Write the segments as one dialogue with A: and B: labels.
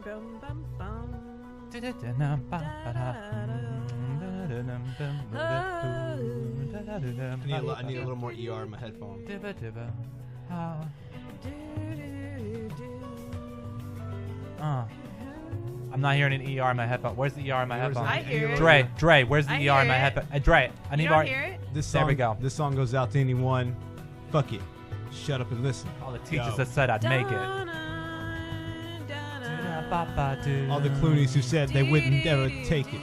A: I need a little more ER in my headphone.
B: I'm not hearing an ER in my headphone. Where's the ER in my headphone?
C: I hear it.
B: Dre, where's the ER in my headphone? Dre, I need
C: You don't hear it?
B: There we go.
A: This song goes out to anyone. Fuck it. Shut up and listen.
B: All the teachers that said I'd make it.
A: All the Cloonies who said they wouldn't ever take it.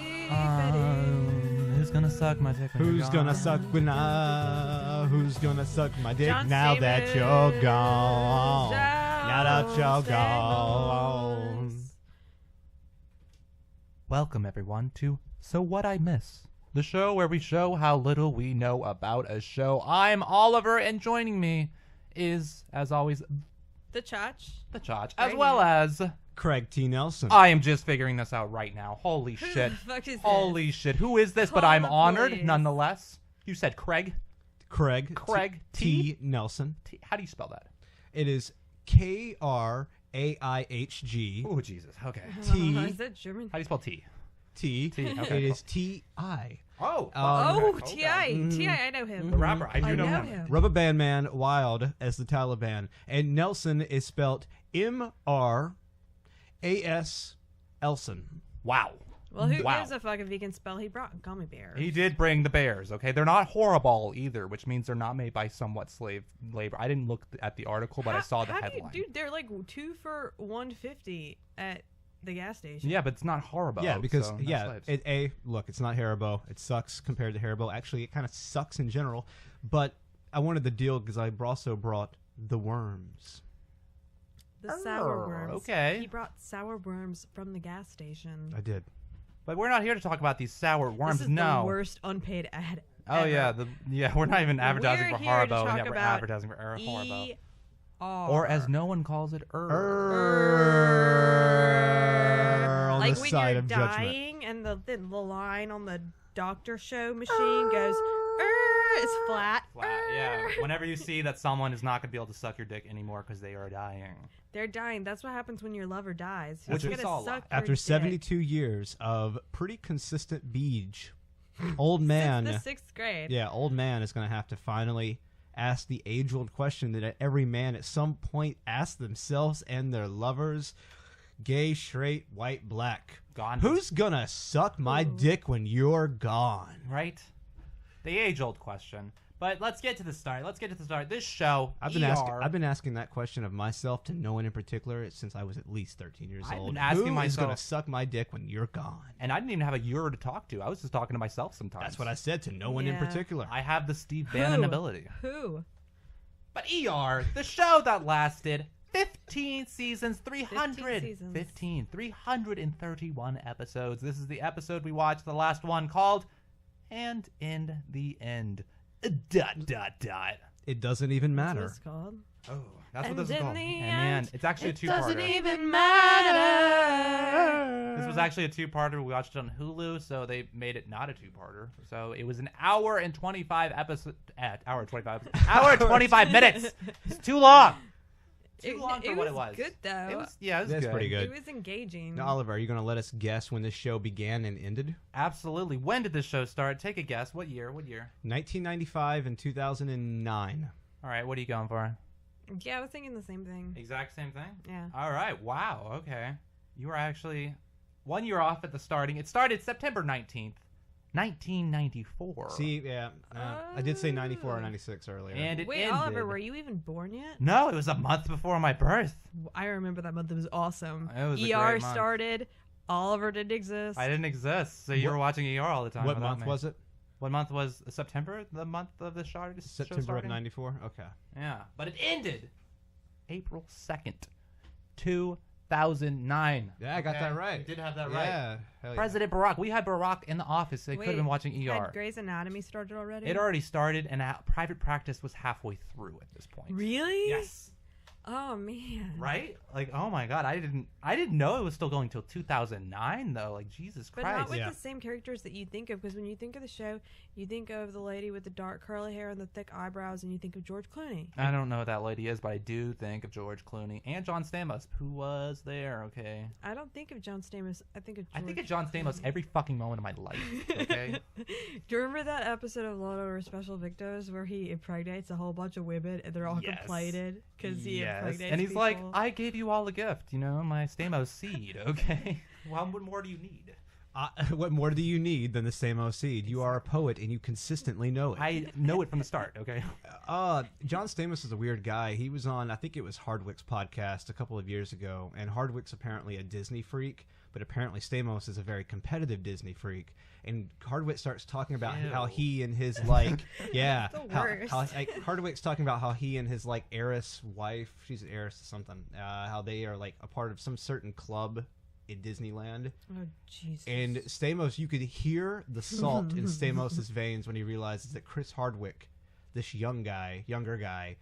B: Who's gonna suck my dick?
A: Who's gonna suck who's gonna suck my dick
C: John
A: now that
C: Stamos.
A: you're gone? Now that you're gone.
B: Welcome everyone to So What I Miss, the show where we show how little we know about a show. I'm Oliver, and joining me is, as always,
C: The Chotch.
B: as well as
A: Craig T. Nelson.
B: I am just figuring this out right now. Holy shit.
C: Who the fuck is
B: Holy
C: this?
B: shit. Who is this? But
C: Call
B: I'm
C: the
B: honored
C: police.
B: nonetheless. You said Craig?
A: Craig
B: T.
A: Nelson.
B: How do you spell that?
A: It is Kraihg.
B: Oh, Jesus. Okay.
A: T.
C: Is that German?
B: How do you spell T?
A: T.
B: T, okay,
A: It
B: cool.
A: is T.I.
B: Oh.
C: Oh,
B: okay.
C: T.I. T.I. I know him.
B: The rapper. I do
C: I
B: know
C: know
B: him.
C: him.
A: Rubber Band Man, Wild as the Taliban. And Nelson is spelt M-R-A-S Elson.
B: Wow.
C: Well, who
B: Wow.
C: gives a fuck if he can spell? He brought gummy bears.
B: He did bring the bears, okay? They're not horrible either, which means they're not made by somewhat slave labor. I didn't look at the article, but I saw the headline.
C: Dude, they're like 2 for $1.50 at the gas station.
B: Yeah, but it's not horrible.
A: Yeah, because
B: so no slaves.
A: look, it's not Haribo. It sucks compared to Haribo. Actually, it kind of sucks in general. But I wanted the deal because I also brought the worms.
C: The sour worms.
B: okay.
C: He brought sour worms from the gas station.
A: I did.
B: But we're not here to talk about these sour worms.
C: This is
B: no.
C: the worst unpaid ad.
B: Oh
C: ever.
B: yeah, we're not even advertising
C: We're
B: for
C: here to
B: Haribo.
C: talk
B: Yeah, we're
C: about
B: advertising for Haribo.
C: E.R.
B: Or as no one calls it,
A: On
C: like
A: the
C: when
A: side
C: you're
A: of judgment.
C: dying and the line on the doctor show machine goes, it's flat.
B: Yeah. Whenever you see that someone is not going to be able to suck your dick anymore because they are dying.
C: They're dying. That's what happens when your lover dies.
B: Which
C: He's
B: we
C: gonna
B: saw a lot.
C: suck your
A: After
C: dick.
A: 72 years of pretty consistent beach, old man.
C: Since the 6th grade.
A: Yeah, old man is going to have to finally ask the age-old question that every man at some point asks themselves and their lovers, gay, straight, white, black.
B: Gone.
A: Who's going to suck my dick when you're gone?
B: Right? The age-old question. But let's get to the start. This show,
A: I've been asking that question of myself to no one in particular since I was at least 13 years
B: I've
A: old.
B: been asking
A: Who is
B: myself-
A: going to suck my dick when you're gone?
B: And I didn't even have a Euro to talk to. I was just talking to myself sometimes.
A: That's what I said, to no one in
C: Yeah.
A: particular.
B: I have the Steve Bannon ability.
C: Who?
B: But ER, the show that lasted 15 seasons, 331 episodes. This is the episode we watched, the last one, called And in the End. ...
A: It doesn't even
C: That's
A: matter.
C: what it's called.
B: Oh, that's what
C: And
B: this is
C: in
B: called.
C: the
B: And
C: end,
B: it's actually a
C: it
B: two-parter.
C: doesn't even matter.
B: This was actually a two-parter. We watched it on Hulu, so they made it not a two-parter. So it was an hour and 25 episodes. Hour 25 minutes. It's too long. Too long for what it was.
C: Good though.
B: It was good.
A: That's pretty good.
C: It was engaging.
A: Now, Oliver, are you going to let us guess when this show began and ended?
B: Absolutely. When did this show start? Take a guess. What year?
A: 1995 and 2009.
B: All right. What are you going for?
C: Yeah, I was thinking the same thing.
B: Exact same thing?
C: Yeah.
B: All right. Wow. Okay. You were actually 1 year off at the starting. It started September 19th, 1994.
A: See, yeah, I did say 94 or 96 earlier.
B: And it
C: Wait,
B: ended.
C: Oliver, were you even born yet?
B: No, it was a month before my birth.
C: I remember that month. It was awesome.
B: It was a
C: ER
B: great month.
C: started. Oliver didn't exist.
B: I didn't exist, so you were watching ER all the time.
A: What
B: without
A: month
B: me.
A: was it?
B: What month was September? The month of the show
A: September of
B: starting?
A: 94? Okay.
B: Yeah, but it ended April 2nd, 2009.
A: Yeah, I got that right.
B: You did have that right.
A: Yeah. Hell yeah.
B: President Barack. We had Barack in the office. They could have been watching ER.
C: Had Grey's Anatomy started already?
B: It already started, and private practice was halfway through at this point.
C: Really?
B: Yes.
C: Oh man.
B: Right? Like, oh my god, I didn't know it was still going till 2009 though. Like, Jesus
C: But
B: Christ.
C: not with the same characters that you think of, because when you think of the show, you think of the lady with the dark curly hair and the thick eyebrows, and you think of George Clooney.
B: I don't know who that lady is, but I do think of George Clooney and John Stamos, who was there. Okay.
C: I don't think of John Stamos. I think of George
B: I think of John Stamos every fucking moment of my life. Okay.
C: Do you remember that episode of Law & Order Special Victims where he impregnates a whole bunch of women and they're all complaited because he impregnates
B: and he's
C: people?
B: like, I gave you all a gift, my Stamos seed. Okay. Well, what more do you need?
A: What more do you need than the Stamos seed? You are a poet and you consistently know it.
B: I know it from the start. Okay.
A: John Stamos is a weird guy. He was on, I think it was Hardwick's podcast a couple of years ago, and Hardwick's apparently a Disney freak, but apparently Stamos is a very competitive Disney freak. And Hardwick starts talking about how he and his Hardwick's talking about how he and his heiress wife, she's an heiress to something, how they are a part of some certain club in Disneyland.
C: Oh Jesus!
A: And Stamos, you could hear the salt in Stamos' veins when he realizes that Chris Hardwick, this younger guy,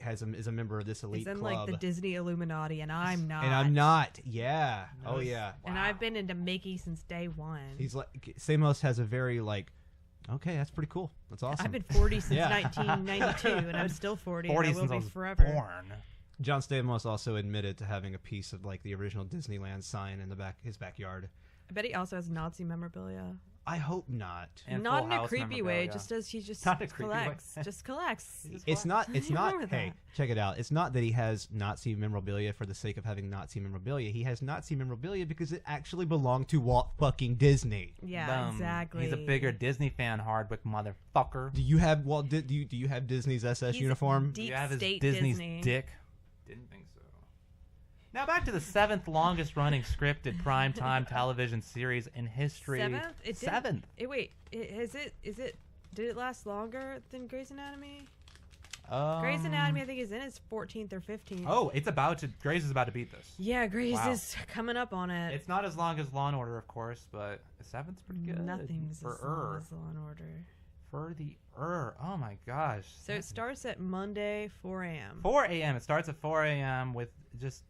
A: is a member of this elite
C: club.
A: He's in
C: the Disney Illuminati, and I'm not.
A: And I'm not. Yeah.
B: No.
A: Oh yeah.
C: And I've been into Mickey since day one.
A: He's Stamos has a very okay, that's pretty cool. That's awesome.
C: I've been 40 since 1992, and I'm still 40.
B: 40
C: and I will
B: since I
C: be
B: was
C: forever.
B: born.
A: John Stamos also admitted to having a piece of the original Disneyland sign in his backyard.
C: I bet he also has Nazi memorabilia.
A: I hope not.
B: And
C: not
B: Full
C: in a
B: House
C: creepy way.
B: memorabilia.
C: Just as he just
B: Not in a creepy way.
C: collects. Just collects.
A: It's not.
C: Nothing wrong with
A: Hey,
C: that.
A: check it out. It's not that he has Nazi memorabilia for the sake of having Nazi memorabilia. He has Nazi memorabilia because it actually belonged to Walt fucking Disney.
C: Yeah, exactly.
B: He's a bigger Disney fan, Hardwick motherfucker.
A: Do you have do you have Disney's SS
C: He's
A: uniform?
C: deep
B: Do you have his
C: state
B: Disney's
C: Disney.
B: dick? Didn't think so. Now back to the 7th longest running scripted primetime television series in history.
C: 7th? It didn't-
B: 7th.
C: Wait, is it? Did it last longer than Grey's Anatomy?
B: Um,
C: Grey's Anatomy, I think, is in its 14th or 15th.
B: Oh, Grey's is about to beat this.
C: Yeah, Grey's
B: Wow.
C: is coming up on it.
B: It's not as long as Law & Order, of course, but the 7th's pretty good.
C: Nothing's
B: for
C: as long as Law and Order.
B: For the Oh my gosh.
C: So it starts at Monday, 4 a.m.
B: 4 a.m. It starts at 4 a.m. with just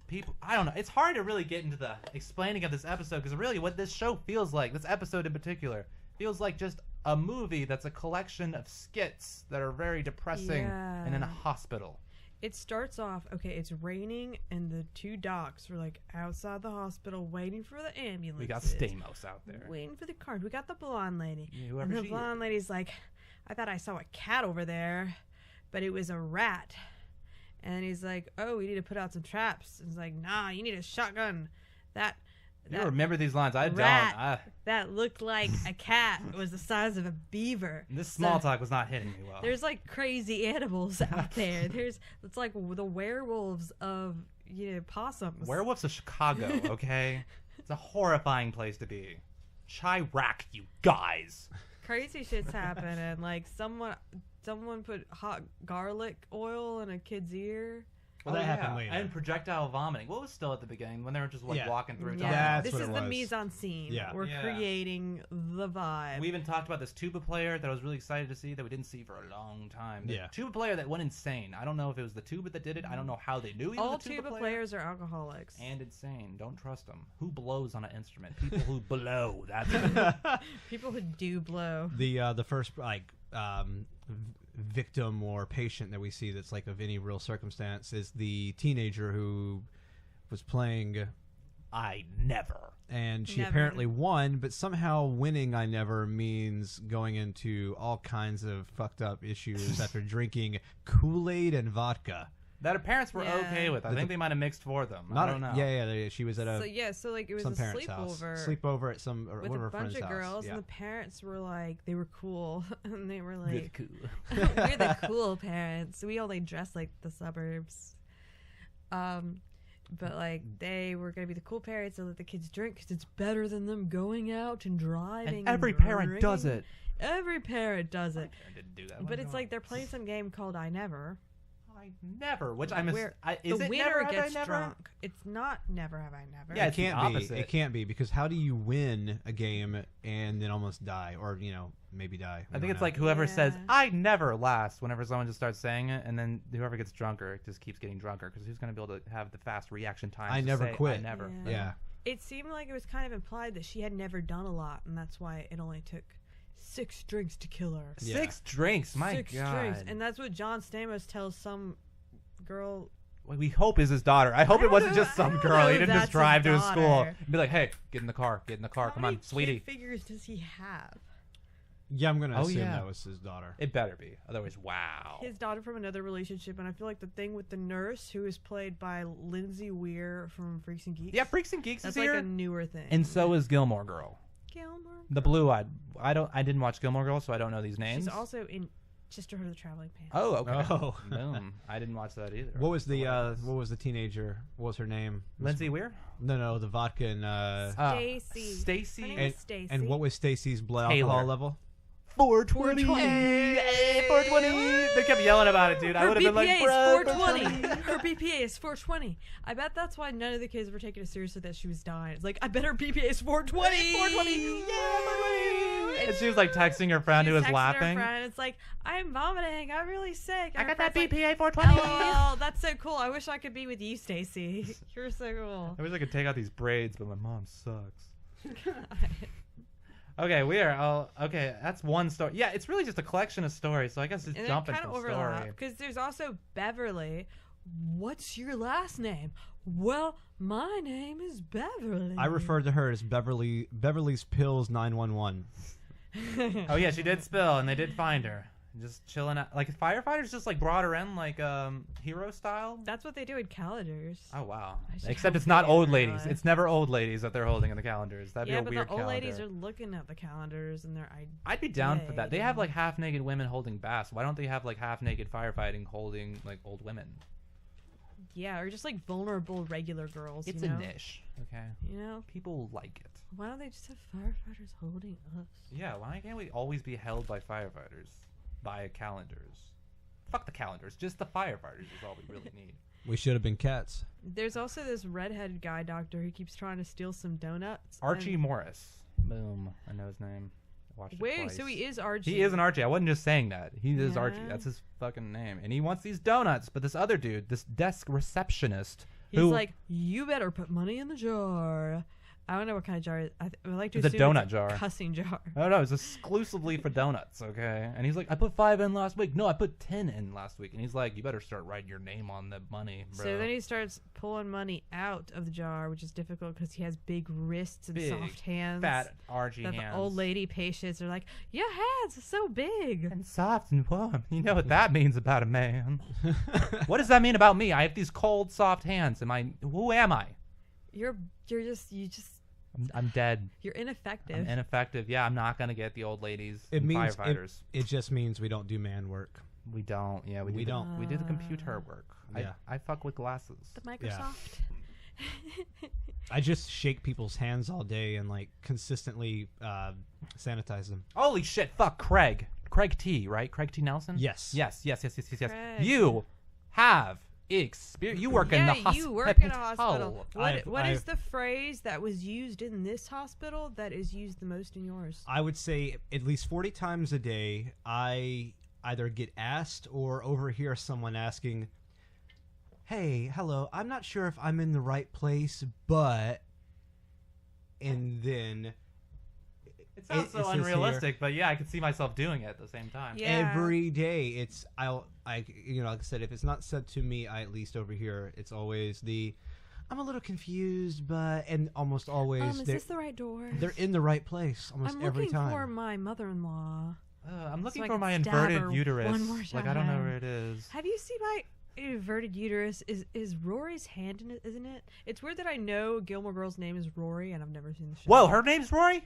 B: people. I don't know. It's hard to really get into the explaining of this episode because really what this show feels like, this episode in particular, feels like just a movie that's a collection of skits that are very depressing and in a hospital.
C: It starts off, okay, it's raining, and the two docs are outside the hospital waiting for the ambulance.
B: We got Stamos out there.
C: Waiting for the card. We got the blonde lady.
B: Yeah, whoever
C: and the
B: she
C: blonde lady's like, I thought I saw a cat over there, but it was a rat. And he's like, oh, we need to put out some traps. And he's like, nah, you need a shotgun.
B: You remember these lines? I
C: rat
B: don't.
C: that looked like a cat was the size of a beaver.
B: This small talk was not hitting me well.
C: There's crazy animals out there. It's like the werewolves of possums.
B: Werewolves of Chicago, okay? It's a horrifying place to be. Chirac, you guys.
C: Crazy shit's happening. Someone put hot garlic oil in a kid's ear.
A: Well, that happened later.
B: And projectile vomiting. What was still at the beginning when they were just walking through?
C: Yeah,
A: That's
C: this
A: what
C: is
A: it
C: the
A: was.
C: mise en scene.
A: Yeah.
C: We're creating the vibe.
B: We even talked about this tuba player that I was really excited to see that we didn't see for a long time. The
A: Yeah.
B: tuba player that went insane. I don't know if it was the tuba that did it. I don't know how they knew he
C: All
B: was a tuba player.
C: players are alcoholics.
B: And insane. Don't trust them. Who blows on an instrument? People who blow. That's
C: People who do blow.
A: The first victim or patient that we see that's of any real circumstance is the teenager who was playing
B: I never.
A: and she
C: Never.
A: apparently won, but somehow winning I never means going into all kinds of fucked up issues after drinking Kool-Aid and vodka.
B: That her parents were
C: Yeah.
B: okay with. I think they might have mixed for them.
A: Not
B: I don't know.
A: Yeah, she was at a
C: It was
A: some
C: a
A: parents' house.
C: sleepover.
A: Sleepover at some or
C: with
A: one
C: a
A: of her
C: bunch
A: friends'
C: of girls,
A: house. Yeah.
C: and the parents were they were cool, and they were
B: Really
C: like,
B: cool.
C: we're the cool parents. We only dress like the suburbs. But they were gonna be the cool parents and let the kids drink because it's better than them going out and driving.
B: And every parent does
C: drinking.
B: it.
C: Every parent does it.
B: I didn't do that.
C: But it's they're playing some game called I Never.
B: I never. Which is
C: the
B: it
C: winner
B: never have I
C: gets
B: never?
C: drunk. It's not never have I never.
B: Yeah,
A: It
B: it's the
A: can't be.
B: opposite.
A: It can't be because how do you win a game and then almost die, or maybe die?
B: I think it's like whoever
C: Yeah.
B: says I never last whenever someone just starts saying it, and then whoever gets drunker just keeps getting drunker because who's going to be able to have the fast reaction time?
A: I
B: to
A: never
B: say,
A: quit.
B: I never.
A: Yeah.
C: It seemed like it was kind of implied that she had never done a lot, and that's why it only took 6 drinks to kill her.
A: Yeah.
B: 6 drinks, my
C: 6
B: God.
C: drinks, and that's what John Stamos tells some girl.
B: What we hope is his daughter. I hope
C: I
B: it
C: don't
B: wasn't
C: know-
B: just
C: I
B: some
C: don't
B: girl.
C: know
B: He
C: if
B: didn't just
C: that's
B: drive
C: his
B: to his school
C: daughter.
B: and be like, "Hey, get in the car,
C: How
B: come
C: many
B: on, sweetie."
C: kid figures does he have?
A: Yeah, I'm gonna
B: Oh,
A: assume
B: yeah.
A: that was his daughter.
B: It better be, otherwise, wow.
C: His daughter from another relationship, and I feel like the thing with the nurse, who is played by Lindsay Weir from Freaks and Geeks.
B: Yeah, Freaks and Geeks
C: that's
B: is
C: like
B: here,
C: a newer thing.
B: and so is Gilmore Girl.
C: Gilmore.
B: The blue-eyed. I didn't watch Gilmore Girl, so I don't know these names.
C: She's also in Sisterhood of the Traveling Pants.
B: Oh, okay.
A: Oh.
B: Boom. I didn't watch that either.
A: What was the teenager? What was her name?
B: Lindsay Weir?
A: No, the vodka and
C: Stacy. Her
B: Stacy.
C: name was Stacy.
A: and what was Stacy's blood
B: Taylor.
A: alcohol level?
B: 420. 420. They kept yelling about it, dude. I
C: Her
B: would have been like,
C: BPA is
B: bro,
C: 420. Her BPA is 420. I bet that's why none of the kids were taking it seriously that she was dying. It's like, I bet her BPA is 420.
B: 420. Yeah, 420. And she was like texting her friend who
C: She's
B: was
C: texting
B: laughing.
C: Her friend. It's like, I'm vomiting. I'm really sick.
B: I
C: And her
B: got that
C: friend's
B: BPA
C: like,
B: 420.
C: LOL, that's so cool. I wish I could be with you, Stacy. You're so cool.
B: I wish I could take out these braids, but my mom sucks. Okay, we are. Okay, that's one story. Yeah, it's really just a collection of stories. So I guess it's
C: And
B: jumping
C: kind
B: from
C: of overlap
B: story.
C: because there's also Beverly. What's your last name? Well, my name is Beverly.
A: I referred to her as Beverly's Pills 911.
B: Oh yeah, she did spill, and they did find her, just chilling out. Like firefighters just like brought her in like hero style.
C: That's what they do in calendars.
B: Oh wow!
C: I should
B: Except
C: have
B: it's not
C: seen it
B: old
C: in real
B: ladies.
C: life.
B: It's never old ladies that they're holding in the calendars. That'd
C: Yeah,
B: be a
C: but
B: weird
C: the old
B: calendar.
C: ladies are looking at the calendars and they're
B: I'd be down for that. They have like half naked women holding baths. Why don't they have like half naked firefighting holding like old women?
C: yeah, or just like vulnerable regular girls.
B: It's
C: you know?
B: a niche. Okay,
C: You know,
B: people like it.
C: why don't they just have firefighters holding us?
B: Yeah, why can't we always be held by firefighters? By calendars. Fuck the calendars. Just the firefighters is all we really need.
A: We should have been cats.
C: There's also this redheaded guy doctor who keeps trying to steal some donuts.
B: Archie
C: and-
B: Morris. Boom. I know his name. I watched it
C: Wait,
B: twice.
C: so he is Archie.
B: He is an Archie. I wasn't just saying that. He is Archie.
C: Yeah.
B: That's his fucking name. And he wants these donuts. But this other dude, this desk receptionist,
C: He's
B: who
C: like, you better put money in the jar. I don't know what kind of jar. I like to
B: It's a
C: assume
B: donut
C: it's
B: jar.
C: cussing jar.
B: oh no, it's exclusively for donuts, okay? And he's like, I put 5 in last week. No, I put 10 in last week. And he's like, you better start writing your name on the money, bro.
C: So then he starts pulling money out of the jar, which is difficult because he has big wrists and
B: Big,
C: soft hands.
B: fat Archie
C: That
B: hands.
C: the old lady patients are like, your hands are so big.
B: And soft and warm. You know what that means about a man. What does that mean about me? I have these cold, soft hands. Who am I?
C: You're just
B: I'm dead.
C: you're ineffective.
B: I'm ineffective. Yeah, I'm not gonna get the old ladies
A: It
B: and
A: means
B: firefighters.
A: it just means we don't do man work.
B: We don't. Yeah,
A: We don't.
B: We do the computer work.
A: Yeah.
B: I fuck with glasses.
C: The Microsoft.
A: I just shake people's hands all day and like consistently sanitize them.
B: Holy shit! Fuck Craig. Craig T. Right? Craig T. Nelson.
A: Yes.
B: Yes.
C: Craig.
B: You have experience. You work in the
C: Yeah,
B: hospital.
C: you work in a hospital. What is
A: I've-
C: the phrase that was used in this hospital that is used the most in yours?
A: I would say at least 40 times a day, I either get asked or overhear someone asking, hey, hello, I'm not sure if I'm in the right place, but... And then
B: It sounds
A: It
B: so
A: says here-
B: unrealistic, but yeah, I could see myself doing it at the same time.
C: Yeah.
A: every day, it's... like I said, if it's not said to me, I at least overhear. It's always the... I'm a little confused, but... And almost always...
C: Is
A: they're,
C: this the right door?
A: they're in the right place almost
C: I'm
A: every
C: looking
A: time.
C: for my mother-in-law.
B: I'm looking
C: I
B: for
C: can
B: my
C: stab
B: inverted
C: her
B: uterus.
C: one more
B: Like I don't know
C: time.
B: where it is.
C: Have you seen my inverted uterus? Is Rory's hand in it? Isn't it? It's weird that I know Gilmore Girl's name is Rory and I've never seen the show.
B: Whoa, her name's Rory?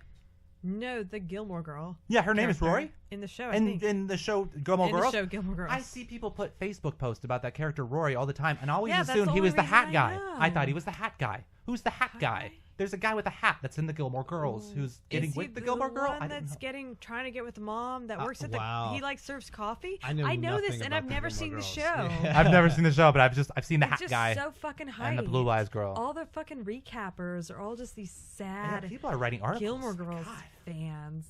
C: No, the Gilmore Girl.
B: Yeah, her name is
C: character
B: Rory.
C: in the show. I
B: And
C: think.
B: in the show Gilmore
C: in
B: Girls,
C: the show Gilmore Girls.
B: I see people put Facebook posts about that character Rory all the time, and I always
C: Yeah, that's
B: assumed
C: the
B: he was
C: only
B: the hat
C: reason I
B: guy.
C: know.
B: I thought he was the hat guy. Who's the hat guy? There's a guy with a hat that's in the Gilmore Girls who's getting with the Gilmore Girl.
C: One that's trying to get with the mom that works at the.
A: wow.
C: He like serves coffee.
A: I know
C: this,
A: nothing
C: and
A: about
C: I've
A: the
C: never
A: Gilmore
C: seen the
A: Girls.
C: show.
A: Yeah.
B: I've never seen the show, but I've seen the
C: It's
B: hat
C: just
B: guy
C: so fucking hyped.
B: and the blue eyes girl.
C: All the fucking recappers are all just these
B: Yeah,
C: sad
B: people are writing articles.
C: Gilmore Girls
B: God.
C: fans.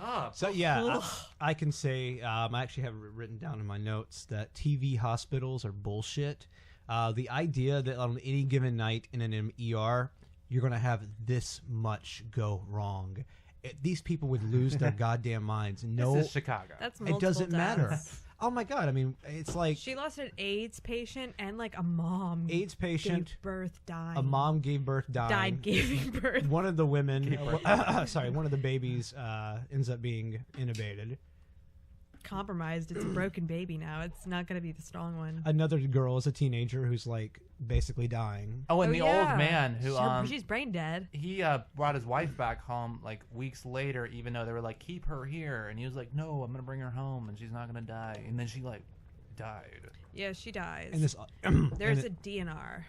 B: Oh,
A: So yeah,
C: Ugh.
A: I can say I actually have it written down in my notes that TV hospitals are bullshit. The idea that on any given night in an ER, you're going to have this much go wrong. These people would lose their goddamn minds. No,
B: this is Chicago.
C: That's
A: it
C: multiple
A: doesn't matter.
C: deaths.
A: Oh my god! I mean, it's like
C: She lost an AIDS patient and like a mom.
A: AIDS patient,
C: gave birth, died.
A: a mom gave birth, dying.
C: died giving birth.
A: One of the women, one of the babies ends up being intubated.
C: Compromised. It's a broken baby now. It's not going to be the strong one.
A: Another girl is a teenager who's like basically dying.
B: Oh, and the
C: yeah.
B: old man who
C: She's brain dead.
B: he brought his wife back home like weeks later, even though they were like, keep her here, and he was like, no, I'm gonna bring her home and she's not gonna die, and then she like died.
C: Yeah, she dies.
A: And this,
C: There's a DNR.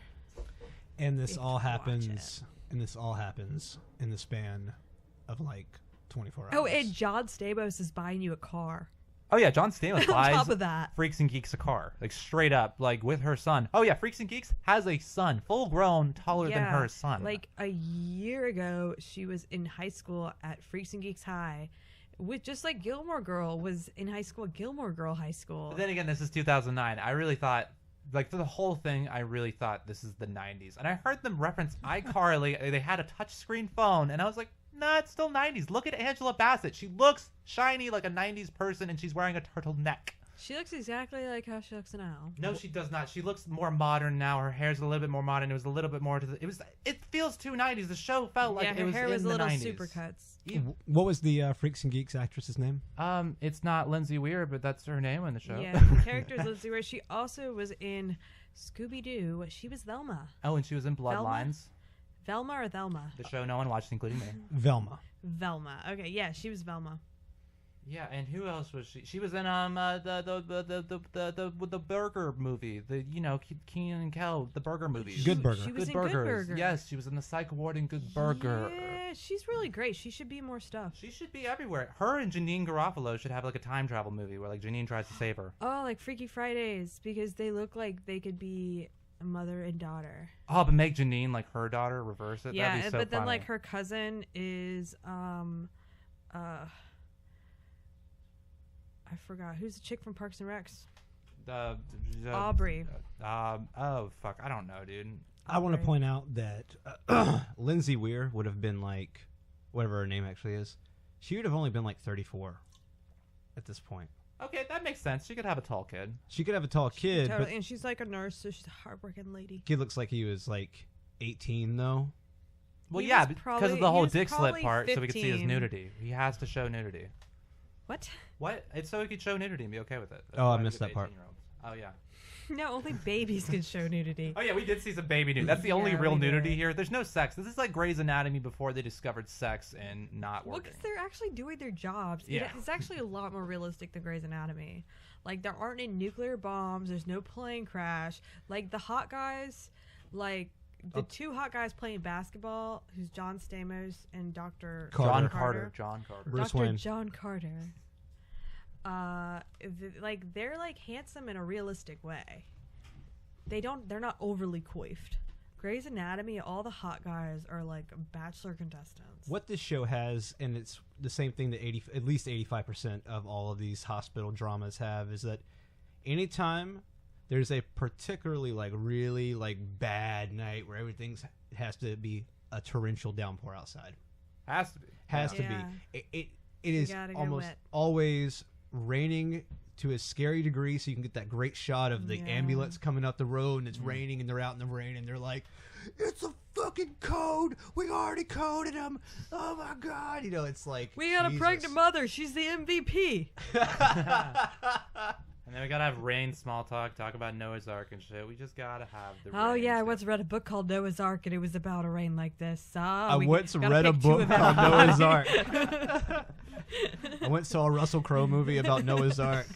A: and this
C: if
A: all
C: you watch
A: happens, and this all happens in the span of like 24 hours.
C: Oh, and John Stamos is buying you a car.
B: Oh yeah, John Stamos
C: On
B: buys
C: top of that.
B: Freaks and Geeks a car, like straight up, like with her son. Oh yeah, Freaks and Geeks has a son, full grown, taller than her son.
C: Like a year ago, she was in high school at Freaks and Geeks High, with just like Gilmore Girl was in high school at Gilmore Girl High School.
B: But then again, this is 2009. I really thought, like for the whole thing, I really thought this is the 90s. And I heard them reference iCarly. They had a touchscreen phone, and I was like, nah, it's still 90s. Look at Angela Bassett. She looks shiny like a 90s person, and she's wearing a turtleneck.
C: She looks exactly like how she looks now.
B: No, she does not. She looks more modern now. Her hair's a little bit more modern. It was a little bit more to the. It feels too 90s. The show felt like
C: Yeah,
B: it
C: her
B: was
C: hair
B: in
C: was a
B: the
C: little
B: 90s.
C: supercuts.
A: What was the Freaks and Geeks actress's name?
B: It's not Lindsay Weir, but that's her name in the show.
C: Yeah, the character's Lindsay Where she also was in Scooby-Doo. She was Velma.
B: Oh, and she was in Bloodlines,
C: Velma or Thelma?
B: the show no one watched, including me.
A: Velma.
C: Velma. Okay, yeah, she was Velma.
B: Yeah, and who else was she? She was in the burger movie. The Keenan and Kel, the burger movie.
A: Good Burger.
C: She was
B: Good
C: in
B: Burgers.
C: Good Burger.
B: Yes, she was in the Psych Ward in Good Burger.
C: Yeah, she's really great. She should be in more stuff.
B: She should be everywhere. Her and Janine Garofalo should have like a time travel movie where like Janine tries to save her.
C: Oh, like Freaky Fridays, because they look like they could be a mother and daughter.
B: Oh, but make Janine like her daughter, reverse it.
C: Yeah,
B: That'd be so
C: but then
B: funny.
C: like her cousin is I forgot who's the chick from Parks and Recs. Aubrey.
B: Oh fuck, I don't know, dude.
A: I want to
C: Aubrey.
A: point out that Lindsay Weir would have been like, whatever her name actually is, she would have only been like 34 at this point.
B: Okay, that makes sense. She could have a tall kid.
A: She could have a tall kid,
C: Totally.
A: but
C: And she's like a nurse, so she's a hardworking lady.
A: kid looks like he was like 18 though.
B: Well,
C: He
B: yeah,
C: was
B: because
C: probably-
B: of the
C: he
B: whole
C: was
B: dick slit
C: probably
B: part, so we could see his
C: 15.
B: nudity. He has to show nudity.
C: What?
B: What? It's so he could show nudity and be okay with it. That's
A: Oh, I
B: why we
A: missed
B: give
A: that part.
B: 18-year-olds. Oh yeah.
C: No, only babies can show nudity.
B: Oh yeah, we did see some baby nudity. That's the only
C: Yeah,
B: real
C: we
B: nudity
C: did.
B: here. There's no sex. This is like Grey's Anatomy before they discovered sex and not
C: Well,
B: working.
C: because they're actually doing their jobs.
B: Yeah.
C: It's actually a lot more realistic than Grey's Anatomy. Like, there aren't any nuclear bombs. There's no plane crash. Like, the hot guys, like, the two hot guys playing basketball, who's John Stamos and Dr.
A: Carter.
B: John Carter. John Carter.
A: Bruce
C: Dr.
A: Wayne.
C: John Carter. Like, they're, like, handsome in a realistic way. They're not overly coiffed. Grey's Anatomy, all the hot guys are, like, bachelor contestants.
A: What this show has, and it's the same thing that at least 85% of all of these hospital dramas have, is that anytime there's a particularly like really like bad night where everything has to be a torrential downpour outside.
B: Has to be.
A: Has to
C: Yeah.
A: be. It is
C: gotta get
A: almost
C: wet.
A: always raining to a scary degree, so you can get that great shot of the
C: Yeah.
A: ambulance coming up the road and it's raining and they're out in the rain and they're like, it's a fucking code. We already coded them. Oh my god. You know, it's like,
C: We got a
A: Jesus.
C: pregnant mother. She's the MVP.
B: And then we gotta have rain small talk about Noah's Ark and shit. We just gotta have the
C: Oh
B: rain
C: yeah, I
B: shit.
C: once read a book called Noah's Ark, and it was about a rain like this.
A: I
C: We
A: once
C: gotta
A: read a
C: pick two
A: book
C: of
A: called
C: everybody.
A: Noah's Ark. I went and saw a Russell Crowe movie about Noah's Ark.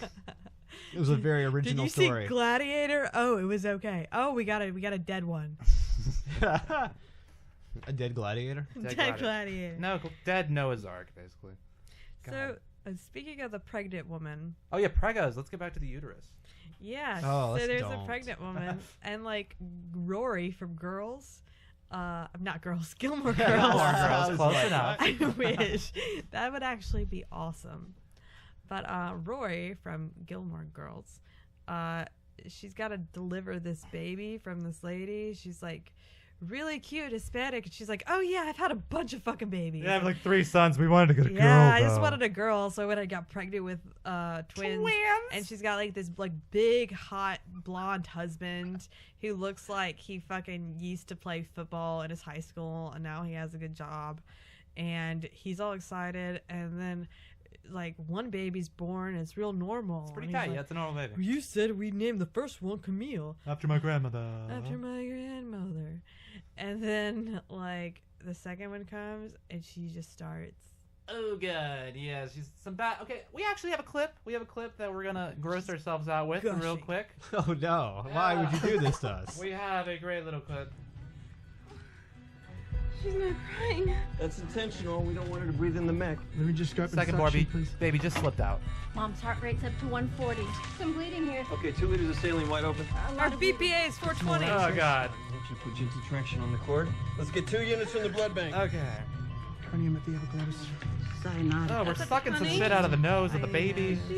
A: It was a very
C: Did
A: original
C: you
A: story.
C: see Gladiator? Oh, it was okay. Oh, we got a dead one.
A: A dead gladiator?
C: Dead gladiator.
B: No, dead Noah's Ark, basically.
C: So, speaking of the pregnant woman.
B: Oh, yeah, pregos. Let's get back to the uterus.
C: Yeah.
A: Oh,
C: so there's
A: don't.
C: a pregnant woman. And, like, Rory from Girls. Not Girls. Gilmore Girls.
B: Gilmore Girls. Close enough.
C: I wish. That would actually be awesome. But Rory from Gilmore Girls, she's got to deliver this baby from this lady. She's like really cute, Hispanic, and she's like, "Oh yeah, I've had a bunch of fucking babies."
B: Yeah, I have like 3 sons. We wanted to get a girl.
C: Yeah, I just wanted a girl. So when I got pregnant with twins, and she's got like this like big hot blonde husband who looks like he fucking used to play football in his high school, and now he has a good job, and he's all excited, and then like one baby's born, and it's real normal.
B: It's pretty tight.
C: like,
B: Yeah, it's a normal baby.
C: You said we named the first one Camille.
B: After my grandmother.
C: After my grandmother. And then, like, the second one comes, and she just starts.
B: Oh, God. Yeah, she's some bad... Okay, we actually have a clip. We have a clip that we're going to gross ourselves out with real
C: gushing.
B: quick.
A: Oh, no. Why would you do this to us?
B: We have a great little clip.
D: She's not crying.
E: That's intentional. We don't want her to breathe in the mech.
F: Let me just grab
B: Second Barbie. Baby just slipped out.
D: Mom's heart rate's up to 140. Some bleeding here.
E: Okay, 2 liters of saline wide open.
C: Our BPA is 420.
B: Oh, God.
E: I should put gentle traction on the cord. Let's get 2 units from the blood bank.
B: Okay.
F: Hernia at the epiglottis.
B: Oh, we're
C: That's a
B: sucking some
C: honey.
B: shit out of the nose of the baby.
C: If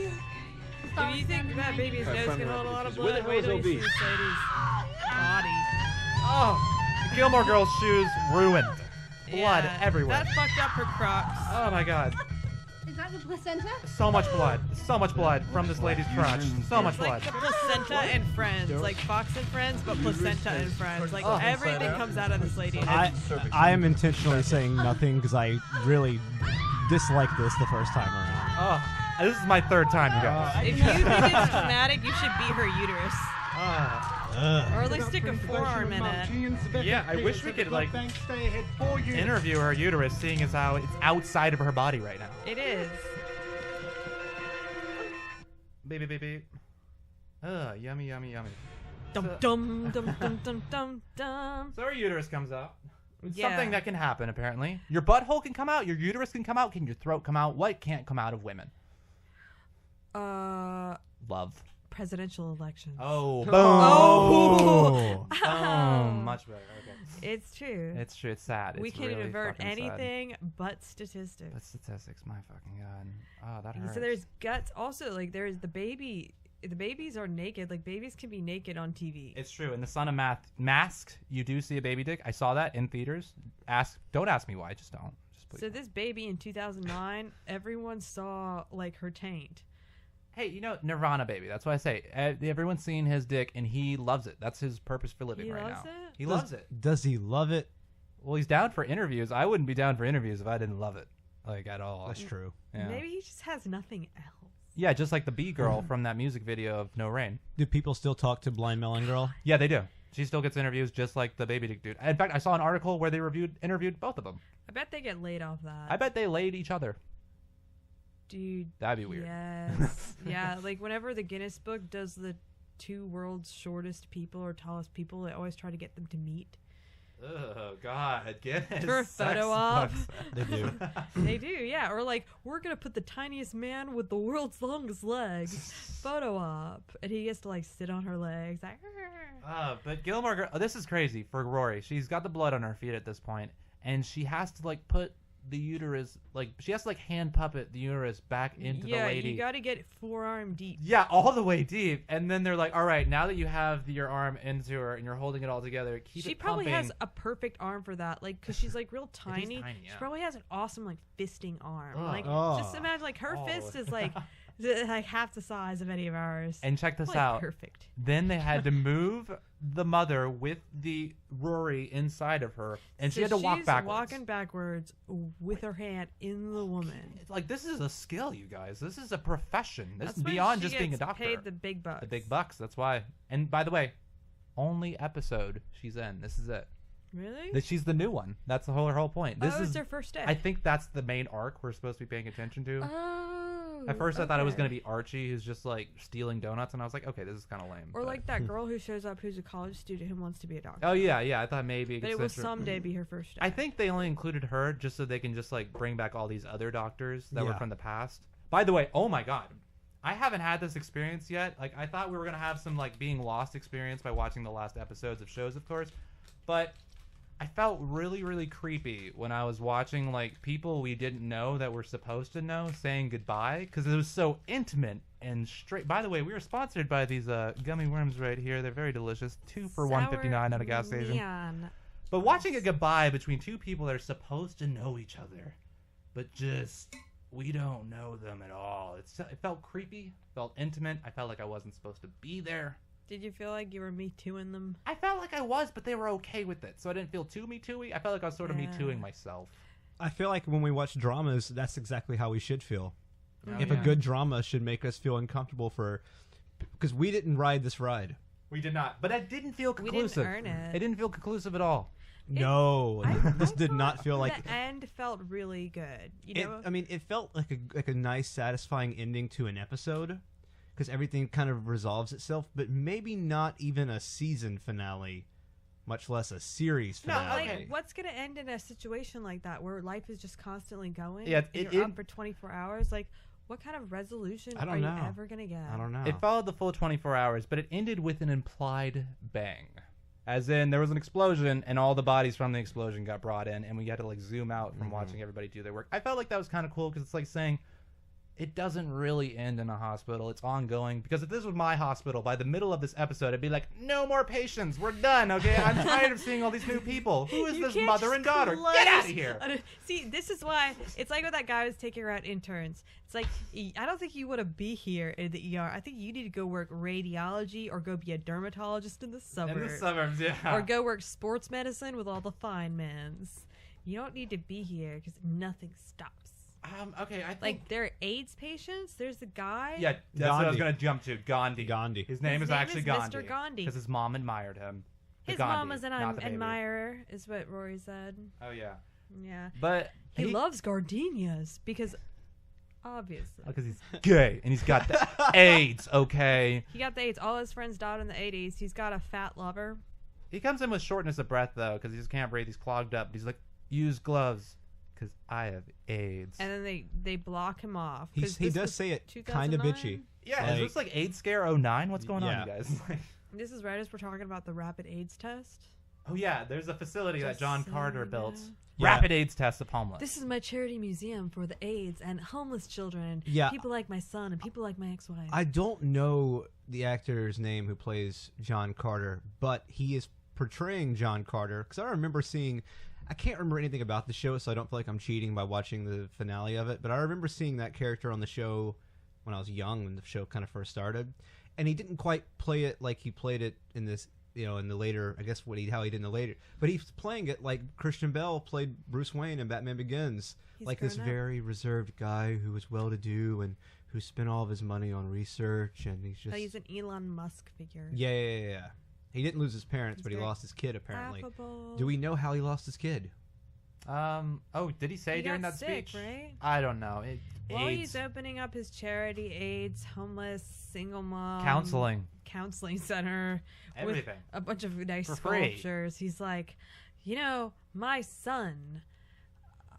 C: you think that baby's nose can hold a lot of
E: Where the
C: blood,
E: hell
C: wait
E: is
C: till you
E: OB?
C: see this lady's body.
B: Oh, the Gilmore Girls' shoes ruined. Blood
C: Yeah,
B: everywhere.
C: That fucked up her Crocs.
B: Oh, my God.
D: Is that the placenta?
B: So much blood. So much blood from this lady's crotch. So much
C: It's like
B: blood.
C: the placenta and Friends, like Fox and Friends, but placenta and Friends. Like
B: Oh.
C: everything comes out of this lady.
A: I am intentionally saying nothing because I really disliked this the first time around.
B: Oh, this is my 3rd time, you guys.
C: If you think it's traumatic, you should beat her uterus. Or at least stick a forearm in it.
B: Yeah, I wish we could, like, interview her uterus, seeing as how it's outside of her body right now.
C: It is.
B: Baby. Yummy, yummy, yummy.
C: Dum dum dum dum dum dum dum.
B: So her uterus comes out. It's
C: Yeah.
B: something that can happen, apparently. Your butthole can come out. Your uterus can come out. Can your throat come out? What can't come out of women? Love.
C: Presidential elections.
B: Oh, boom.
C: Oh.
B: Boom. Much better. Okay.
C: It's true.
B: It's true. It's sad.
C: We
B: It's
C: can't
B: really
C: avert
B: fucking sad.
C: anything but statistics.
B: But statistics, my fucking God. Oh, that
C: And
B: hurts.
C: so there's guts. Also, like there's the baby. The babies are naked. Like babies can be naked on TV.
B: It's true. In the Son of Masked, you do see a baby dick. I saw that in theaters. Don't ask me why. Just don't. Just please.
C: So this baby in 2009, everyone saw like her taint.
B: Hey, you know, Nirvana baby. That's what I say. Everyone's seen his dick, and he loves it. That's his purpose for living
C: He
B: right
C: loves
B: now.
C: it?
B: He loves it.
A: Does he love it?
B: Well, he's down for interviews. I wouldn't be down for interviews if I didn't love it, like, at all.
A: That's true.
B: Yeah.
C: Maybe he just has nothing else.
B: Yeah, just like the B girl from that music video of No Rain.
A: Do people still talk to Blind Melon Girl?
B: Yeah, they do. She still gets interviews just like the baby dick dude. In fact, I saw an article where they interviewed both of them.
C: I bet they get laid off that.
B: I bet they laid each other.
C: Dude.
B: That'd be weird.
C: Yes. Yeah, like whenever the Guinness Book does the 2 world's shortest people or tallest people, they always try to get them to meet.
B: Oh, God. Guinness.
C: For a photo op.
A: They do.
C: They do, yeah. Or like, we're going to put the tiniest man with the world's longest legs photo op. And he gets to like sit on her legs. Like,
B: But Gilmore Girl, this is crazy for Rory. She's got the blood on her feet at this point, and she has to like put the uterus, like she has to like hand puppet the uterus back into the lady.
C: Yeah, you got to get forearm deep.
B: Yeah, all the way deep. And then they're like, all right, now that you have your arm into her and you're holding it all together, keep
C: She
B: it
C: probably
B: pumping.
C: has a perfect arm for that, like, because she's like real tiny.
B: tiny,
C: She
B: yeah.
C: probably has an awesome like fisting arm.
B: Ugh.
C: Like,
A: Oh.
C: just imagine like her
B: Oh.
C: fist is like like half the size of any of ours.
B: And check this
C: Like,
B: out.
C: perfect.
B: Then they had to move the mother with the Rory inside of her, and she had to walk
C: she's
B: backwards.
C: walking backwards with her hand in the woman.
B: It's like, this is a skill, you guys. This is a profession. This
C: That's
B: is
C: why
B: beyond
C: she
B: just being a
C: gets
B: doctor.
C: Paid the big bucks.
B: The big bucks. That's why. And by the way, only episode she's in. This is it.
C: Really?
B: That she's the new one. That's her whole point. This
C: oh,
B: is
C: it's her first day.
B: I think that's the main arc we're supposed to be paying attention to.
C: Oh.
B: At first, I thought it was going to be Archie, who's just like stealing donuts, and I was like, okay, this is kind of lame.
C: Or
B: but-
C: like that girl who shows up who's a college student who wants to be a doctor.
B: Oh yeah, I thought maybe.
C: But it will someday be her first day.
B: I think they only included her just so they can just like bring back all these other doctors that were from the past. By the way, oh my god, I haven't had this experience yet. Like I thought we were gonna have some like being lost experience by watching the last episodes of shows, of course, but I felt really, really creepy when I was watching like people we didn't know that we're supposed to know saying goodbye because it was so intimate and straight. By the way, we are sponsored by these gummy worms right here. They're very delicious. 2 for $1.59 at a gas station.
C: Neon.
B: But watching a goodbye between two people that are supposed to know each other, but just we don't know them at all. It felt creepy, felt intimate. I felt like I wasn't supposed to be there.
C: Did you feel like you were Me Tooing them?
B: I felt like I was, but they were okay with it, so I didn't feel too Me Tooing. I felt like I was sort of Me Tooing myself.
A: I feel like when we watch dramas, that's exactly how we should feel.
B: Oh,
A: if a good drama should make us feel uncomfortable because we didn't ride this ride.
B: We did not, but it didn't feel conclusive.
C: We didn't earn it.
B: It didn't feel conclusive at all.
A: No, this did not feel like.
C: The end felt really good. You know,
A: it felt like a nice, satisfying ending to an episode. Because everything kind of resolves itself, but maybe not even a season finale, much less a series finale.
C: No, like what's gonna end in a situation like that where life is just constantly going?
B: Yeah,
C: and you're up for 24 hours. Like, what kind of resolution are you ever gonna get?
A: I don't know.
B: It followed the full 24 hours, but it ended with an implied bang. As in, there was an explosion, and all the bodies from the explosion got brought in, and we had to like zoom out from watching everybody do their work. I felt like that was kind of cool because it's like saying, it doesn't really end in a hospital. It's ongoing. Because if this was my hospital, by the middle of this episode, I'd be like, no more patients. We're done, okay? I'm tired of seeing all these new people. Who is this mother and daughter? Get out of here.
C: See, this is why it's like when that guy was taking around interns. It's like, I don't think you want to be here in the ER. I think you need to go work radiology or go be a dermatologist in the suburbs.
B: In the suburbs, yeah.
C: Or go work sports medicine with all the fine mans. You don't need to be here because nothing stops.
B: Okay, I think...
C: Like, there are AIDS patients. There's the guy.
B: Yeah, that's what I was going to jump to. Gandhi. His name is actually
C: Mr. Gandhi.
B: Because his mom admired him.
C: His mom was an admirer, is what Rory said.
B: Oh, yeah.
C: Yeah.
B: But
C: he loves gardenias because, obviously.
B: Because he's gay and he's got the AIDS, okay?
C: He got the AIDS. All his friends died in the 80s. He's got a fat lover.
B: He comes in with shortness of breath, though, because he just can't breathe. He's clogged up. He's like, use gloves. Because I have AIDS.
C: And then they block him off.
A: He does say it kind of bitchy.
B: Yeah, is this like AIDS Scare 09? What's going on, you guys?
C: This is right as we're talking about the rapid AIDS test.
B: Oh, yeah, there's a facility that John Carter built.
A: Yeah.
B: Rapid AIDS test of homeless.
C: This is my charity museum for the AIDS and homeless children.
A: Yeah.
C: People like my son and people like my ex-wife.
A: I don't know the actor's name who plays John Carter, but he is portraying John Carter. Because I remember seeing... I can't remember anything about the show, so I don't feel like I'm cheating by watching the finale of it. But I remember seeing that character on the show when I was young, when the show kind of first started, and he didn't quite play it like he played it in this, in the later. I guess how he did in the later. But he's playing it like Christian Bale played Bruce Wayne in Batman Begins, like this very reserved guy who was well-to-do and who spent all of his money on research, and he's just.
C: He's an Elon Musk figure.
A: Yeah. He didn't lose his parents, but he lost his kid, apparently.
C: Affable.
A: Do we know how he lost his kid?
B: Did he say during that
C: sick,
B: speech?
C: Right?
B: I don't know.
C: He's opening up his charity AIDS, homeless, single mom. Counseling center.
B: Everything.
C: With a bunch of nice
B: For free.
C: sculptures. He's like, my son,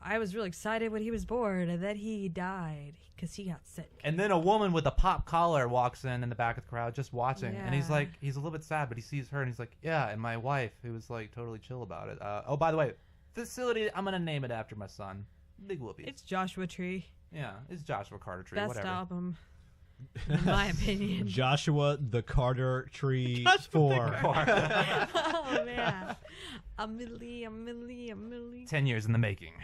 C: I was really excited when he was born, and then he died because he got sick.
B: And then a woman with a pop collar walks in the back of the crowd just watching. And he's like, he's a little bit sad, but he sees her and he's like, yeah, and my wife, who was like totally chill about it. Oh, by the way, facility, I'm going to name it after my son. Big whoopies.
C: It's Joshua Tree.
B: Yeah, it's Joshua Carter Tree,
C: Best
B: whatever.
C: album, in my opinion.
A: Joshua the Carter Tree 4.
C: Oh, man. A milli.
B: 10 years in the making.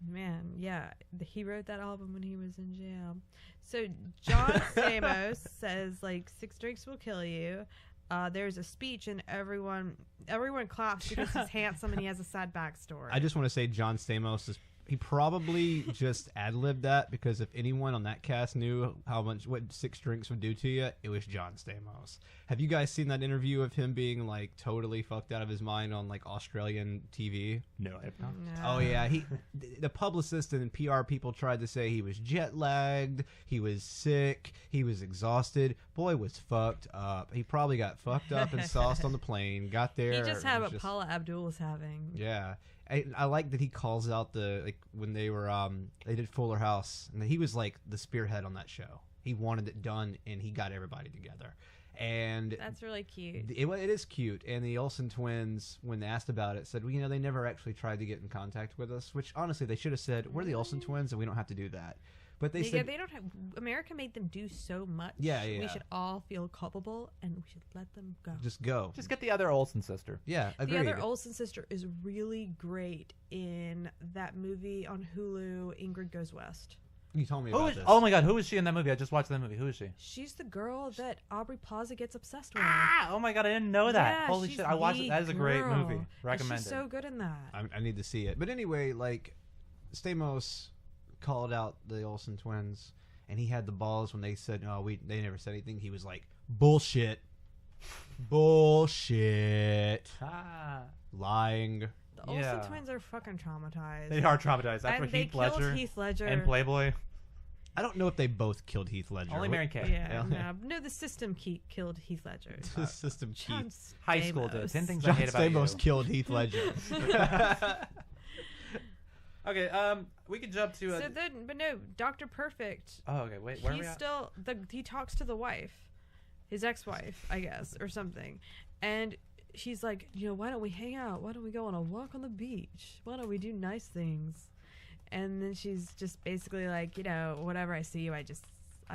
C: Man, yeah. He wrote that album when he was in jail. So John Stamos says, 6 drinks will kill you. There's a speech and everyone claps because he's handsome and he has a sad backstory.
A: I just want to say John Stamos He probably just ad-libbed that because if anyone on that cast knew what 6 drinks would do to you, it was John Stamos. Have you guys seen that interview of him being like totally fucked out of his mind on like Australian TV?
B: No, I have not.
A: Oh yeah, the publicist and PR people tried to say he was jet lagged, he was sick, he was exhausted. Boy was fucked up. He probably got fucked up and sauced on the plane. Got there.
C: He just had what Paula Abdul was having.
A: Yeah. I like that he calls out when they were they did Fuller House, and he was like the spearhead on that show. He wanted it done, and he got everybody together. And
C: that's really cute.
A: It is cute. And the Olsen twins, when asked about it, said, well, they never actually tried to get in contact with us. Which honestly, they should have said, we're the Olsen twins, and we don't have to do that. But they said
C: they don't have. America made them do so much.
A: Yeah.
C: We should all feel culpable, and we should let them go.
A: Just go.
B: Just get the other Olsen sister.
A: Yeah, agreed.
C: The other Olsen sister is really great in that movie on Hulu, Ingrid Goes West.
A: You told me about this.
B: Oh my god, who is she in that movie? I just watched that movie. Who is she?
C: She's the girl that Aubrey Plaza gets obsessed with.
B: Ah! Oh my god, I didn't know that.
C: Yeah,
B: Holy
C: she's
B: shit, I watched
C: the
B: it. That is a great
C: girl.
B: movie.
C: And
B: Recommended.
C: she's so good in that.
A: I need to see it. But anyway, like, Stamos called out the Olsen twins, and he had the balls when they said, they never said anything. He was like, bullshit. Bullshit. Lying.
C: The Olsen twins are fucking traumatized.
B: They are traumatized. After
C: and
B: Heath
C: they
B: Ledger,
C: killed Heath Ledger
B: and Playboy.
A: I don't know if they both killed Heath Ledger.
B: Only Mary Kay.
C: Yeah, no, the system killed Heath Ledger.
A: The system
C: John
B: High school did. 10 things I
A: John
B: hate about you.
A: Stamos killed Heath Ledger.
B: Okay, we could jump to.
C: But no, Dr. Perfect.
B: Oh, okay. Wait, where are we at?
C: He talks to the wife, his ex-wife, I guess, or something, and she's like, why don't we hang out? Why don't we go on a walk on the beach? Why don't we do nice things? And then she's just basically like, whatever I see you,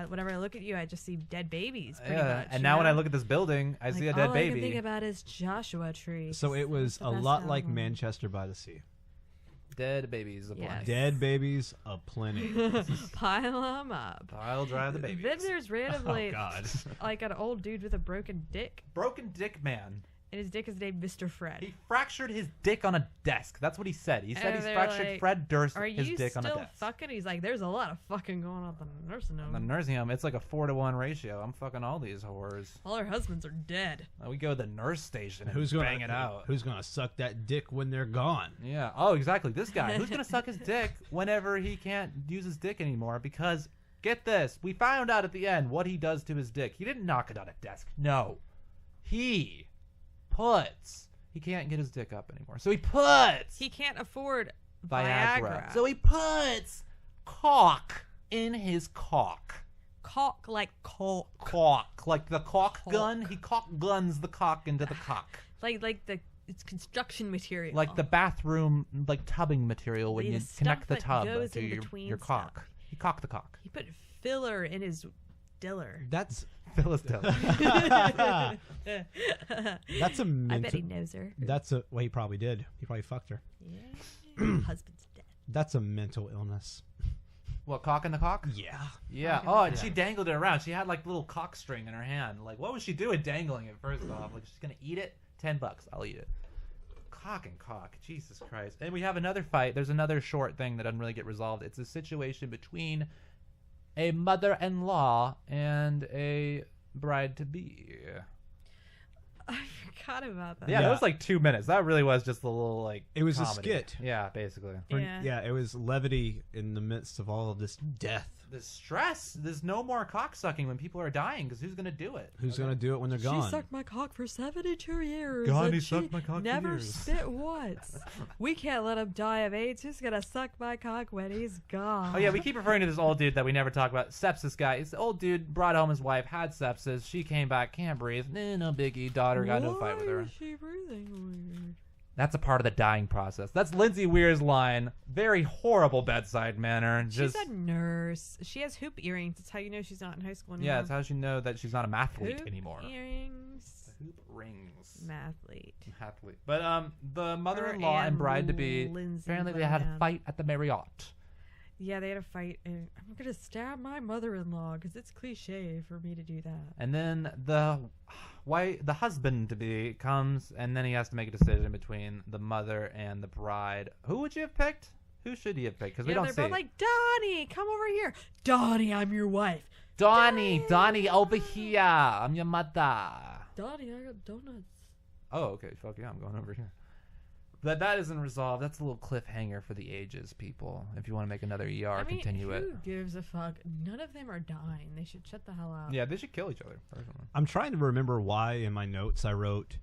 C: whenever I look at you, I just see dead babies. Pretty much,
B: and now when I look at this building, I see a dead baby.
C: All I can think about is Joshua Tree.
A: So it was a lot like Manchester by the Sea.
B: Dead babies aplenty.
C: Yes.
A: Dead babies aplenty.
C: Pile them up.
B: Pile drive the babies.
C: Then there's randomly
A: God.
C: like an old dude with a broken dick.
B: Broken dick man.
C: And his dick is named Mr. Fred.
B: He fractured his dick on a desk. That's what he said. He said he's fractured
C: like,
B: Fred Durst
C: Are
B: his
C: you
B: dick on a
C: still
B: desk.
C: fucking? He's like, there's a lot of fucking going on at the nursing home.
B: The nursing home, it's like a 4-to-1 ratio. I'm fucking all these whores.
C: All our husbands are dead.
B: We go to the nurse station and
A: Who's
B: bang
A: gonna
B: it out.
A: Who's gonna suck that dick when they're gone?
B: Yeah. Oh, exactly. This guy. Who's gonna suck his dick whenever he can't use his dick anymore? Because get this, we found out at the end what he does to his dick. He didn't knock it on a desk. No, he can't get his dick up anymore. So he puts.
C: He can't afford
B: Viagra. So he puts cock in his cock.
C: Cock like cock.
B: Cock like the cock gun. He cock guns the cock into the cock.
C: It's construction material.
B: Like the bathroom, like tubbing material when
C: The
B: you
C: stuff
B: connect the
C: that
B: tub
C: goes
B: to
C: in
B: your
C: between
B: cock.
C: stuff.
B: He cocked the cock.
C: He put filler in his diller.
A: That's
B: Phyllis Diller.
A: that's a
C: I
A: mental.
C: bet he knows her.
A: Well, he probably did. He probably fucked her.
C: Yeah. Husband's dead.
A: That's a mental illness.
B: What, cock in the cock?
A: Yeah.
B: Yeah.
C: Cock in
B: Oh,
C: the
B: and
C: cock.
B: she dangled it around. She had like little cock string in her hand. Like, what was she doing dangling it first off? Like, she's gonna eat it? $10. I'll eat it. Cock and cock. Jesus Christ. And we have another fight. There's another short thing that doesn't really get resolved. It's a situation between a mother-in-law and a bride-to-be.
C: I forgot about that.
B: Yeah,
A: Yeah.
B: that was like 2 minutes. That really was just a little like.
A: It was a
B: comedy.
A: skit.
B: Yeah, basically.
C: Yeah.
A: It was levity in the midst of all of this death.
B: The stress. There's no more cock sucking when people are dying because who's gonna do it?
A: Who's gonna do it when they're
C: She
A: gone?
C: sucked my cock for 72 years.
B: God,
C: and
B: he
C: she
B: sucked my cock for
C: never
B: years.
C: spit once. We can't let him die of AIDS. He's gonna suck my cock when he's gone.
B: Oh yeah, we keep referring to this old dude that we never talk about. Sepsis guy. It's the old dude brought home his wife, had sepsis. She came back, can't breathe. No biggie. Daughter got into a fight with her.
C: Why is she breathing weird?
B: That's a part of the dying process. That's Lindsay Weir's line. Very horrible bedside manner. Just
C: She's a nurse. She has hoop earrings. That's how you know she's not in high school anymore.
B: yeah, it's how she know that she's not a mathlete
C: Hoop
B: anymore.
C: Earrings.
B: Hoop rings.
C: Mathlete.
B: Mathlete. But the mother-in-law
C: Her
B: and bride to be
C: Lindsay
B: apparently they had a
C: Lohan.
B: fight at the Marriott.
C: Yeah, they had a fight, and I'm gonna stab my mother-in-law because it's cliche for me to do that.
B: And then the husband to be comes, and then he has to make a decision between the mother and the bride. Who would you have picked? Who should he have picked? Because we
C: Yeah,
B: don't
C: they're
B: see.
C: both like, Donnie, come over here. Donnie, I'm your wife.
B: Donnie, over here. I'm your mother.
C: Donnie, I got donuts.
B: Oh, okay. Fuck yeah, I'm going over here. But that isn't resolved. That's a little cliffhanger for the ages, people. If you want to make another ER,
C: I mean,
B: continue
C: who
B: it.
C: gives a fuck? None of them are dying. They should shut the hell up.
B: Yeah, they should kill each other. Personally.
A: I'm trying to remember why in my notes I wrote,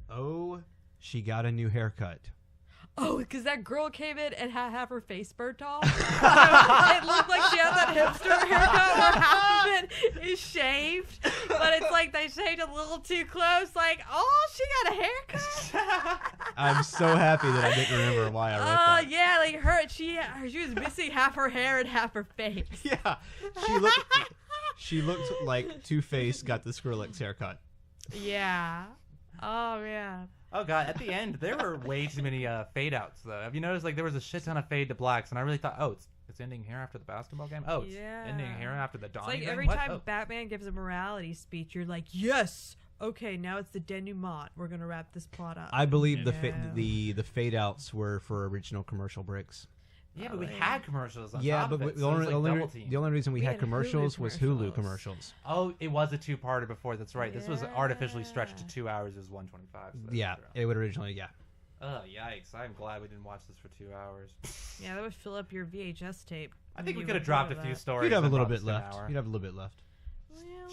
A: "Oh, she got a new haircut."
C: Oh, because that girl came in and had half her face burnt off. It looked like she had that hipster haircut where half of it is shaved, but it's like they shaved a little too close. Like, oh, she got a haircut.
A: I'm so happy that I didn't remember why I wrote that.
C: Yeah, like her. She was missing half her hair and half her face.
A: Yeah, she looked like Two-Face got the Skrillex haircut.
C: Yeah. Oh man.
B: Oh god! At the end, there were way too many fade outs though. Have you noticed? Like there was a shit ton of fade to blacks, and I really thought, oh, it's ending here after the basketball game. Oh, it's ending here after the Donnie
C: It's like
B: thing?
C: every
B: What?
C: time
B: Oh.
C: Batman gives a morality speech, you're like, yes. Okay, now it's the denouement. We're gonna wrap this plot up.
A: I believe
C: Yeah.
A: the fade outs were for original commercial breaks.
B: Yeah, but we had commercials on
A: Yeah,
B: top
A: but
B: of it,
A: the
B: so it was
A: only,
B: like double team.
A: the only reason we
C: We
A: had
C: had
A: commercials
C: Hulu
A: was Hulu
C: commercials.
A: commercials.
B: Oh, it was a two-parter before. That's right. This was artificially stretched to
C: Yeah.
B: 2 hours. It was 125. So that's
A: Yeah,
B: true.
A: it would originally. Yeah,
B: Oh, yikes! I'm glad we didn't watch this for 2 hours.
C: Yeah, that would fill up your VHS tape.
B: I think we
C: You
B: could have
C: would
B: dropped a
C: do
B: few
C: that.
B: stories.
A: you'd have a
B: and
A: little
B: brought
A: bit
B: this to an
A: left.
B: hour.
A: You'd have a little bit left.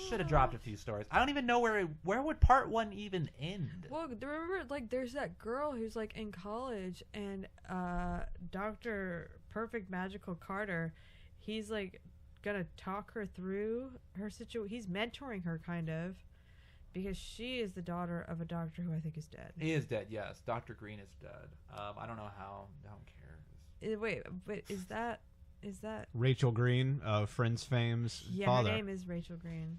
B: Should have dropped a few stories. I don't even know where would part one even end.
C: Well, remember, like, there's that girl who's like in college, and Dr. Perfect Magical Carter, he's like gonna talk her through her situation. He's mentoring her, kind of, because she is the daughter of a doctor who I think is dead.
B: He is dead. Yes, Dr. Green is dead. I don't know how. I don't care.
C: Wait, but is that
A: Rachel Green of Friends fame's
C: yeah?
A: father.
C: Her name is Rachel Green.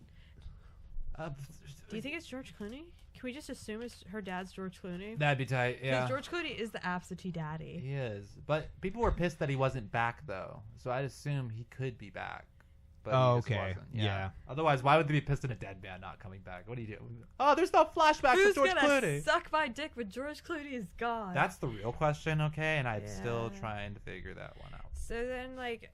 C: Do you think it's George Clooney? Can we just assume it's her dad's George Clooney?
B: That'd be tight. Yeah.
C: Because George Clooney is the absentee daddy.
B: He is, but people were pissed that he wasn't back though. So I'd assume he could be back. But
A: Oh,
B: he just
A: okay.
B: wasn't.
A: Yeah.
B: Otherwise, why would they be pissed at a dead man not coming back? What do you do? Oh, there's no flashbacks
C: Who's
B: of George
C: gonna
B: Clooney.
C: suck my dick when George Clooney is gone?
B: That's the real question, okay? And I'm still
C: Yeah.
B: trying to figure that one out.
C: So then, like,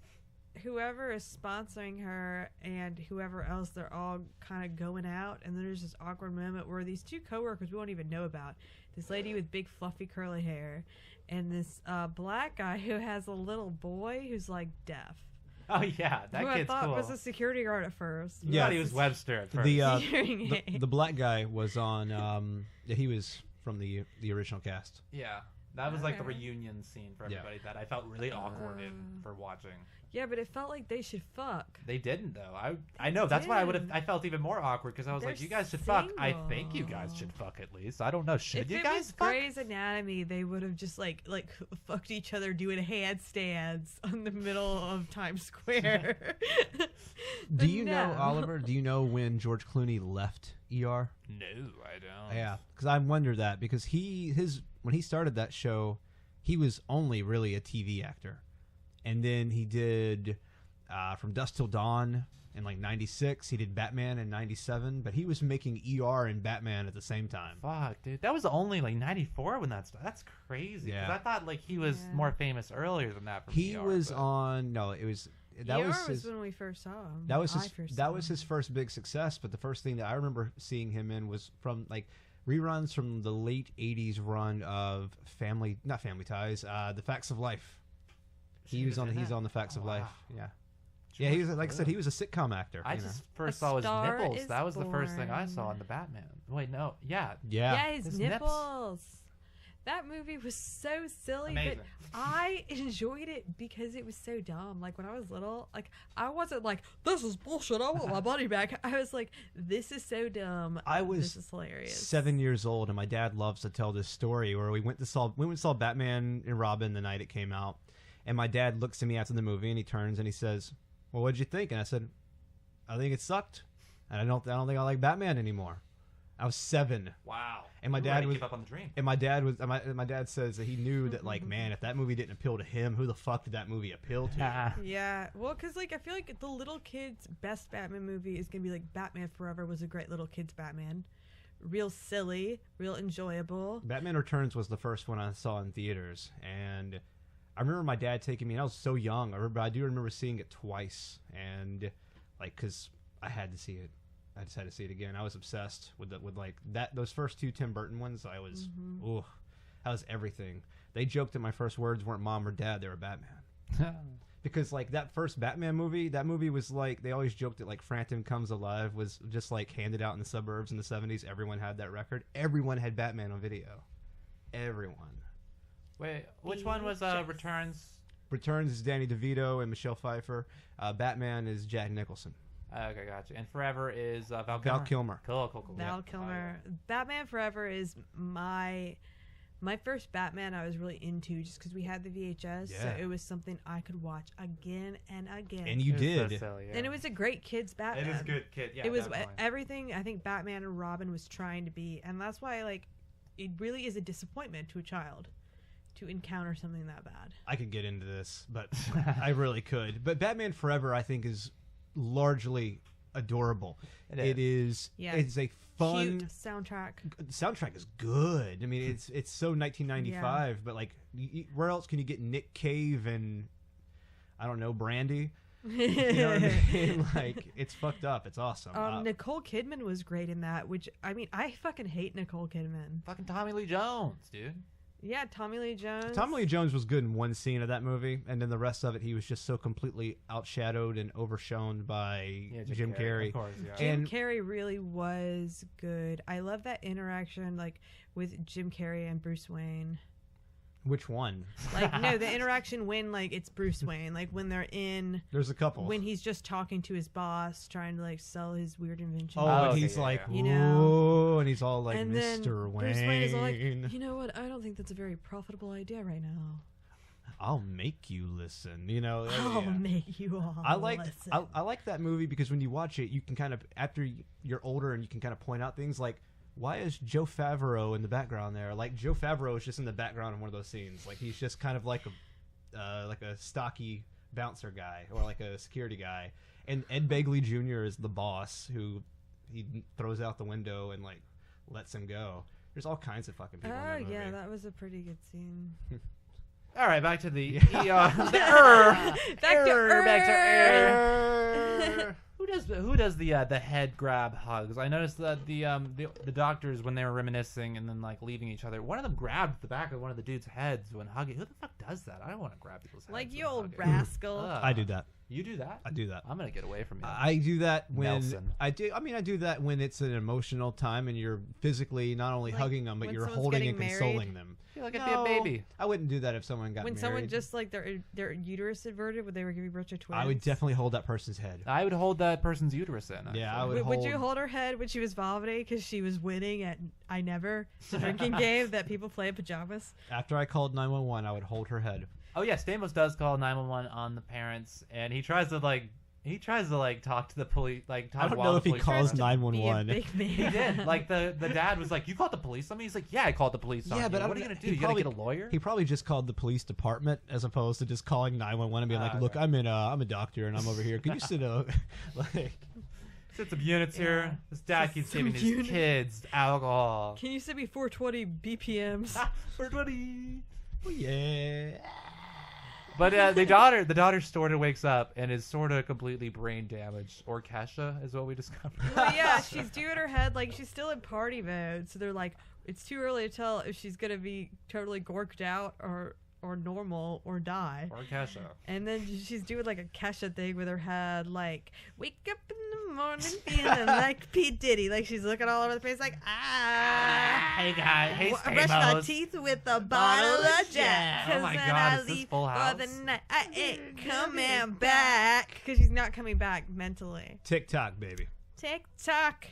C: whoever is sponsoring her and whoever else, they're all kind of going out, and then there's this awkward moment where these two coworkers we won't even know about, this lady with big fluffy curly hair, and this black guy who has a little boy who's like deaf.
B: Oh yeah, that
C: who
B: kid's
C: I thought
B: cool.
C: was a security guard at first.
B: You
A: Yeah.
B: thought he was Webster at first.
C: Hearing
A: The
C: aid.
A: black guy was on. He was from the original cast.
B: Yeah, that was like the
C: Okay.
B: reunion scene for
A: Yeah.
B: everybody that I felt really awkward in for watching.
C: Yeah, but it felt like they should fuck.
B: They didn't though. I know that's why
C: did.
B: I felt even more awkward because I was like,
C: They're
B: you guys should fuck. I
C: single.
B: think you guys should fuck at least. I don't know. Should
C: If
B: you
C: it
B: guys
C: was
B: fuck?
C: Grey's Anatomy, they would have just like fucked each other doing handstands on the middle of Times Square.
A: Do you know, Oliver? Do you know when George Clooney left ER?
B: No, I don't.
A: Yeah, because I wonder that because when he started that show, he was only really a TV actor, and then he did From Dusk Till Dawn in like '96. He did Batman in '97, but he was making ER and Batman at the same time.
B: Fuck, dude. That was only like 94 when that started. That's crazy. 'Cause
A: Yeah.
B: I thought like he was
C: Yeah.
B: more famous earlier than that. From
A: He
B: ER,
A: was
B: but-
A: on that
C: ER
A: was
C: was
A: his,
C: when we first saw him.
A: that was
C: I
A: his
C: first
A: that
C: saw
A: was
C: him.
A: his first big success. But the first thing that I remember seeing him in was from like reruns from the late '80s run of not Family Ties, The Facts of Life. He's on the Facts
B: Oh,
A: of Life.
B: wow.
A: Yeah. Yeah, he was like I said, he was a sitcom actor.
B: I
A: you know.
B: just first
C: A
B: saw his
C: Star
B: nipples.
C: is
B: That was the first thing I saw
C: Born.
B: in the Batman. Wait, no, yeah.
A: Yeah.
C: his
B: His nips.
C: nipples. That movie was so silly,
B: Amazing.
C: but I enjoyed it because it was so dumb. Like when I was little, like I wasn't like, "This is bullshit. I want my money back." I was like, "This is so dumb.
A: I was
C: This is hilarious."
A: 7 years old, and my dad loves to tell this story where we went and saw Batman and Robin the night it came out, and my dad looks at me after the movie and he turns and he says, "Well, what'd you think?" And I said, "I think it sucked, and I don't think I like Batman anymore." I was 7.
B: Wow.
A: And my
B: You were
A: dad
B: ready to
A: was-
B: give up on the dream.
A: And my dad says that he knew that like, man, if that movie didn't appeal to him, who the fuck did that movie appeal to?
C: Yeah, well, because like I feel like the little kid's best Batman movie is gonna be like Batman Forever was a great little kid's Batman, real silly, real enjoyable.
A: Batman Returns was the first one I saw in theaters, and I remember my dad taking me, and I was so young. I do remember seeing it twice, and like, cause I had to see it. I just had to see it again. I was obsessed with like that. Those first two Tim Burton ones, I was, that was everything. They joked that my first words weren't mom or dad; they were Batman. Because like that first Batman movie, that movie was like, they always joked that like Frampton Comes Alive was just like handed out in the suburbs in the 70s. Everyone had that record. Everyone had Batman on video. Everyone.
B: Wait, which one was Returns?
A: Returns is Danny DeVito and Michelle Pfeiffer. Batman is Jack Nicholson.
B: Okay, gotcha. And Forever is Val Kilmer?
A: Val Kilmer.
B: Cool.
C: Val Kilmer. Batman Forever is my first Batman I was really into, just because we had the VHS, so it was something I could watch again and again.
A: And you did.
B: So silly, yeah.
C: And it was a great kid's Batman.
B: It is a good kid, yeah.
C: It was
B: definitely.
C: everything I think Batman and Robin was trying to be, and that's why like it really is a disappointment to a child to encounter something that bad.
A: I could get into this, but I really could. But Batman Forever, I think, is largely adorable. It is.
C: Yeah.
A: It's a fun
C: cute soundtrack.
A: The soundtrack is good. I mean, it's so 1995, but like, where else can you get Nick Cave and I don't know, Brandy? You know what I mean? Like, it's fucked up. It's awesome.
C: Nicole Kidman was great in that. Which I mean, I fucking hate Nicole Kidman.
B: Fucking Tommy Lee Jones, dude.
C: Yeah, Tommy Lee Jones.
A: Tommy Lee Jones was good in one scene of that movie, and then the rest of it, he was just so completely outshadowed and overshone by Jim Carrey.
B: Of course, yeah.
C: Jim Carrey really was good. I love that interaction, like with Jim Carrey and Bruce Wayne.
A: Which one?
C: Like, no, the interaction when like it's Bruce Wayne, like when they're in.
A: There's a couple.
C: When he's just talking to his boss, trying to like sell his weird invention.
A: Oh, and he's like,
C: you know,
A: and he's all like,
C: and
A: Mr. Wayne.
C: Bruce Wayne is like, you know what? I don't think that's a very profitable idea right now.
A: I'll make you listen. You know,
C: I'll make you all.
A: I like that movie because when you watch it, you can kind of, after you're older, and you can kind of point out things like, why is Joe Favreau in the background there? Like, Joe Favreau is just in the background in one of those scenes. Like, he's just kind of like a stocky bouncer guy or like a security guy. And Ed Begley Jr. is the boss who he throws out the window and like lets him go. There's all kinds of fucking people in that movie.
C: Yeah, that was a pretty good scene.
B: All right, back to the
C: back to
B: ER. Who does the head grab hugs? I noticed that the doctors, when they were reminiscing and then like leaving each other, one of them grabbed the back of one of the dude's heads when hugging. Who the fuck does that? I don't want to grab people's heads.
C: Like, you old rascal.
A: I do that.
B: You do that?
A: I do that.
B: I'm gonna get away from you.
A: I do that when
B: Nelson.
A: I do that when it's an emotional time and you're physically not only
C: Like,
A: hugging them, but
C: when
A: you're
C: someone's
A: holding
C: getting
A: and
C: married.
A: consoling them.
B: I feel like it'd be a baby.
A: I wouldn't do that if someone got
C: When
A: married.
C: someone just like their uterus inverted, would they were giving birth to twins?
A: I would definitely hold that person's head.
B: I would hold that person's uterus in. Actually.
A: Yeah, I would.
C: Would you hold her head when she was vomiting because she was winning at I Never, the drinking game that people play in pajamas?
A: After I called 911, I would hold her head.
B: Oh yeah, Stamos does call 911 on the parents, and he tries to talk to the police. Like, talk
A: I don't
B: while
A: know
B: the
A: if he
B: police
A: calls
B: are around.
A: 911.
B: He did. Like the dad was like, "You called the police on me?" He's like, "Yeah, I called the police on
A: Yeah,
B: you."
A: but
B: What are you gonna do? You gotta get a lawyer?
A: He probably just called the police department as opposed to just calling 911 and being like, "Look, I'm a doctor and I'm over here. Can you sit up?" Like,
B: sit some units here. This dad keeps giving his
C: units.
B: kids alcohol.
C: Can you send me 420 BPMs?
B: 420.
A: oh, yeah.
B: But the daughter sort of wakes up and is sort of completely brain damaged. Or Kesha is what we discovered.
C: Well, yeah, she's doing her head like she's still in party mode. So they're like, it's too early to tell if she's gonna be totally gorked out or normal or die.
B: Or Kesha.
C: And then she's doing like a Kesha thing with her head, like, wake up in the morning feeling like P. Diddy. Like, she's looking all over the place like,
B: Hey guys, hey
C: brush my
B: Stamos.
C: teeth with a bottle of Jack.
B: Oh my
C: 'cause
B: God,
C: then I
B: is this
C: leave
B: Full House?
C: for the night. I ain't coming back. Because she's not coming back mentally.
A: TikTok, baby.
C: TikTok.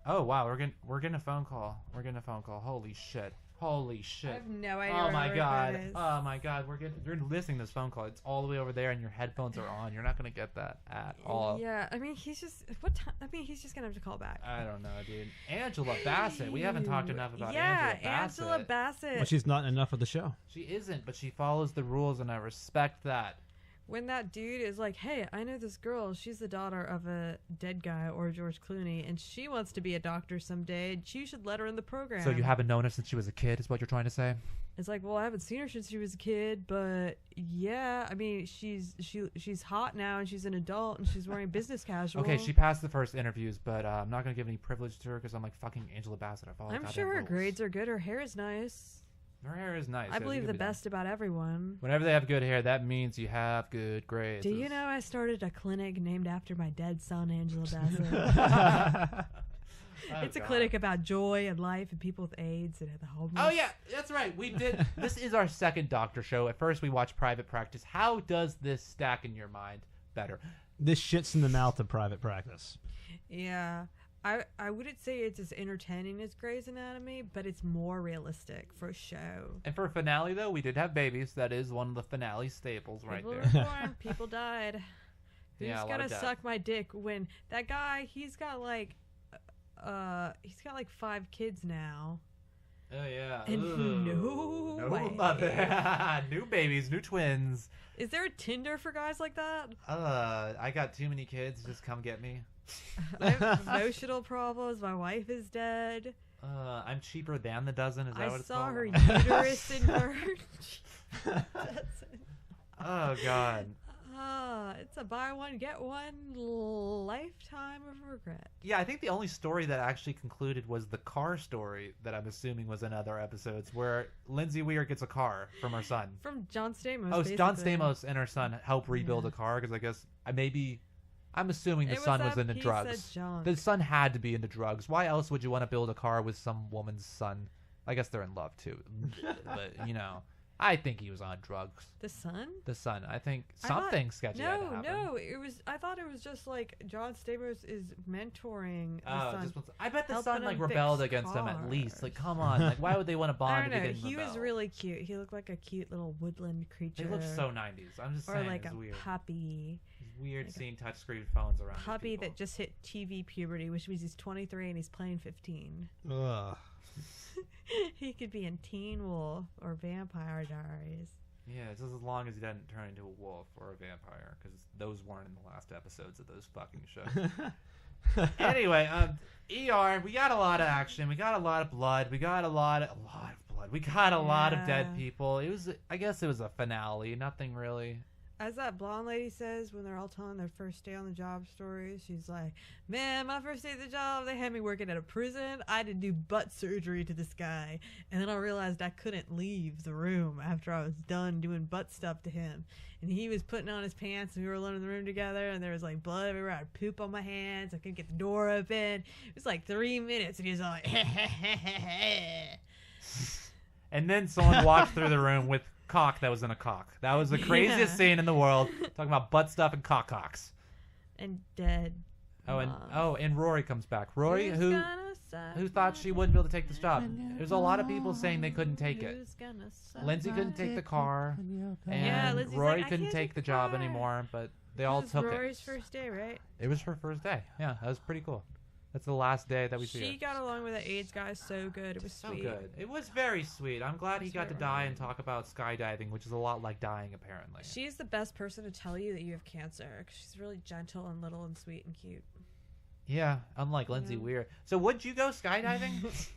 B: Oh wow, we're getting a phone call. We're getting a phone call. Holy shit. Holy shit.
C: I have no idea.
B: Oh my
C: where
B: god.
C: that is.
B: Oh my god. You're listening to this phone call. It's all the way over there and your headphones are on. You're not gonna get that at all.
C: Yeah, I mean, he's just what time? I mean, he's just gonna have to call back.
B: I don't know, dude. Angela Bassett. We haven't talked enough about
C: yeah,
B: Angela Bassett.
C: Bassett.
A: Well, she's not enough of the show.
B: She isn't, but she follows the rules and I respect that.
C: When that dude is like, hey, I know this girl. She's the daughter of a dead guy or George Clooney, and she wants to be a doctor someday. You should let her in the program.
B: So you haven't known her since she was a kid, is what you're trying to say?
C: It's like, well, I haven't seen her since she was a kid, but yeah, I mean, she's hot now, and she's an adult, and she's wearing business casual.
B: Okay, she passed the first interviews, but I'm not going to give any privilege to her because I'm like fucking Angela Bassett.
C: I'm sure her grades are good. Her hair is nice.
B: Her hair is nice.
C: I believe the best about everyone.
B: Whenever they have good hair, that means you have good grades.
C: Do you know I started a clinic named after my dead son, Angela Bassett? It's a clinic about joy and life and people with AIDS and the homeless.
B: Oh, yeah, that's right. We did. This is our second doctor show. At first, we watched Private Practice. How does this stack in your mind better?
A: This shits in the mouth of Private Practice.
C: Yeah. I wouldn't say it's as entertaining as Grey's Anatomy, but it's more realistic for show.
B: And for a finale, though, we did have babies. That is one of the finale staples right
C: People
B: there.
C: were born, people died. Who's
B: Yeah, a lot
C: gonna
B: of death.
C: suck my dick when that guy? He's got like 5 kids now.
B: Oh, yeah.
C: And
B: Ooh.
C: no way.
B: New babies, new twins.
C: Is there a Tinder for guys like that?
B: I got too many kids. Just come get me.
C: I have emotional problems. My wife is dead.
B: I'm cheaper than the dozen. Is that what it's
C: I saw
B: called?
C: her uterus emerge. That's it.
B: Oh, God.
C: It's a buy one, get one lifetime of regret.
B: Yeah, I think the only story that actually concluded was the car story that I'm assuming was in other episodes where Lindsay Weir gets a car from her son.
C: From John Stamos.
B: Oh, John
C: basically.
B: Stamos and her son help rebuild
C: Yeah.
B: a car because I guess I'm assuming the
C: It was
B: son was
C: that
B: into
C: piece
B: drugs.
C: of junk.
B: The son had to be into drugs. Why else would you want to build a car with some woman's son? I guess they're in love too. But, I think he was on drugs.
C: The son?
B: The son. I think
C: I thought-
B: something sketchy had to happen.
C: No. I thought it was just like John Stamos is mentoring the
B: Oh,
C: son.
B: I bet the
C: helping
B: son
C: him
B: rebelled
C: fix
B: against him at least. Like,
C: cars.
B: come on. Like, why would they want to bond
C: I
B: if
C: don't
B: he
C: know.
B: didn't
C: He was
B: rebel?
C: really cute. He looked like a cute little woodland creature.
B: He looked so 90s. I'm just
C: or
B: saying.
C: like
B: It's
C: a
B: weird.
C: puppy.
B: It's weird
C: like a
B: seeing touchscreen phones around. these
C: Puppy
B: people.
C: that just hit TV puberty, which means he's 23 and he's playing 15.
A: Ugh.
C: He could be in Teen Wolf or Vampire Diaries.
B: Yeah, just as long as he doesn't turn into a wolf or a vampire, because those weren't in the last episodes of those fucking shows. Anyway, ER, we got a lot of action. We got a lot of blood. We got a lot of blood. We got a lot of dead
C: Yeah.
B: people. I guess it was a finale. Nothing really.
C: As that blonde lady says when they're all telling their first day on the job stories, she's like, man, my first day at the job, they had me working at a prison. I had to do butt surgery to this guy. And then I realized I couldn't leave the room after I was done doing butt stuff to him. And he was putting on his pants and we were alone in the room together and there was like blood everywhere. I had poop on my hands. I couldn't get the door open. It was like 3 minutes and he was all like,
B: And then someone walked through the room with cock that was in a cock. That was the craziest
C: Yeah.
B: scene in the world. Talking about butt stuff and cocks.
C: and dead.
B: And Rory comes back. Rory,
C: Who's
B: who
C: gonna suck
B: thought
C: my
B: she wouldn't be able to take this job. There's a lot of people saying they couldn't take it.
C: Who's gonna suck
B: Lindsay
C: my
B: couldn't take the
C: dick?
B: car,
C: Yeah,
B: and
C: Lindsay's
B: Rory
C: like, I
B: couldn't
C: can't
B: take the
C: the
B: job
C: car.
B: anymore, but they all
C: This
B: took
C: was Rory's
B: it.
C: first day, right?
B: It was her first day. Yeah, that was pretty cool. That's the last day that we see her.
C: She got along with the AIDS guy so good. It was
B: So
C: sweet.
B: good. It was very sweet. I'm glad he
C: It's
B: got to
C: very
B: die and
C: romantic.
B: talk about skydiving, which is a lot like dying, apparently.
C: She's the best person to tell you that you have cancer. 'Cause she's really gentle and little and sweet and cute.
B: Yeah, unlike Lindsay
C: Yeah.
B: Weir. So would you go skydiving?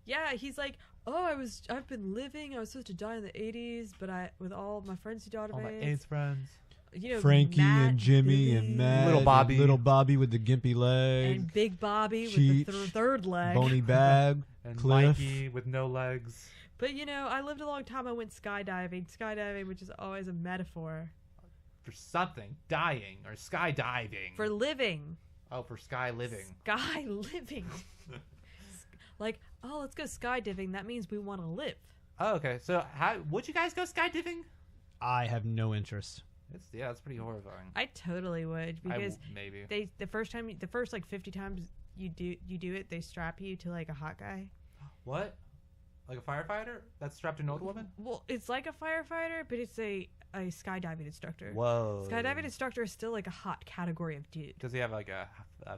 C: Yeah, he's like, I've been living. I was supposed to die in the 80s, but with all my friends who died of
B: All my
C: AIDS.
B: AIDS friends.
C: You know,
A: Frankie
C: Matt,
A: and Jimmy
C: Billy,
A: and Matt.
B: Little
A: and
B: Bobby.
A: Little Bobby with the gimpy leg.
C: and Big Bobby with
A: Cheech,
C: the third leg.
A: Bony Bag.
B: And
A: Cliff.
B: Mikey with no legs.
C: But I lived a long time. I went skydiving. Skydiving, which is always a metaphor
B: For something. Dying. Or skydiving.
C: for living.
B: Oh, for sky living.
C: Sky living. Like, let's go skydiving. That means we want to live.
B: Oh, okay. So would you guys go skydiving?
A: I have no interest.
B: It's pretty horrifying.
C: I totally would because
B: maybe.
C: the first like 50 times you do it, they strap you to like a hot guy.
B: What? Like a firefighter that's strapped to an old woman?
C: Well, it's like a firefighter, but it's a skydiving instructor.
B: Whoa.
C: Skydiving instructor is still like a hot category of dude.
B: Does he have like a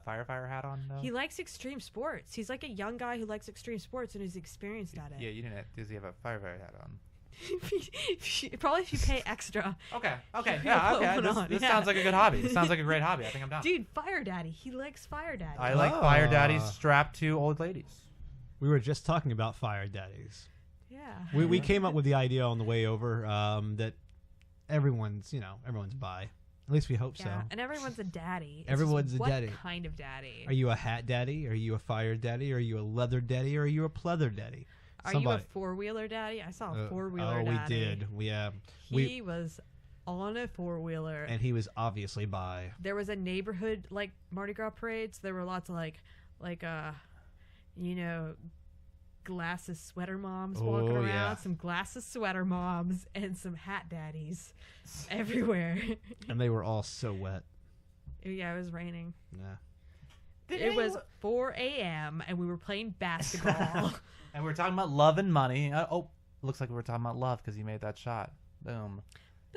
B: firefighter hat on though?
C: He likes extreme sports. He's like a young guy who likes extreme sports and is experienced at it.
B: Yeah, you didn't. Does he have a firefighter hat on?
C: Probably if you pay extra.
B: Okay.
C: Yeah,
B: Okay.
C: put one on,
B: This
C: yeah.
B: sounds like a good hobby. This sounds like a great hobby. I think I'm down.
C: Dude, Fire Daddy. He likes Fire Daddy.
B: I like fire daddies strapped to old ladies.
A: We were just talking about fire daddies.
C: Yeah.
A: We came up with the idea on the way over that everyone's bi. At least we hope so.
C: Yeah, and everyone's a daddy. It's
A: Everyone's
C: just
A: a daddy.
C: What kind of daddy?
A: Are you a hat daddy? Are you a fire daddy? Are you a leather daddy? Or are you a pleather daddy?
C: Are you a four-wheeler daddy? I saw a four-wheeler daddy.
A: We did.
C: He was on a four-wheeler.
A: And he was obviously bi.
C: There was a neighborhood, like, Mardi Gras parades. There were lots of, glasses sweater moms walking around.
A: Yeah.
C: Some glasses sweater moms and some hat daddies everywhere.
A: And they were all so wet.
C: Yeah, it was raining.
A: Yeah.
C: It was 4 a.m. and we were playing basketball.
B: And we were talking about love and money. Looks like we were talking about love because you made that shot. Boom.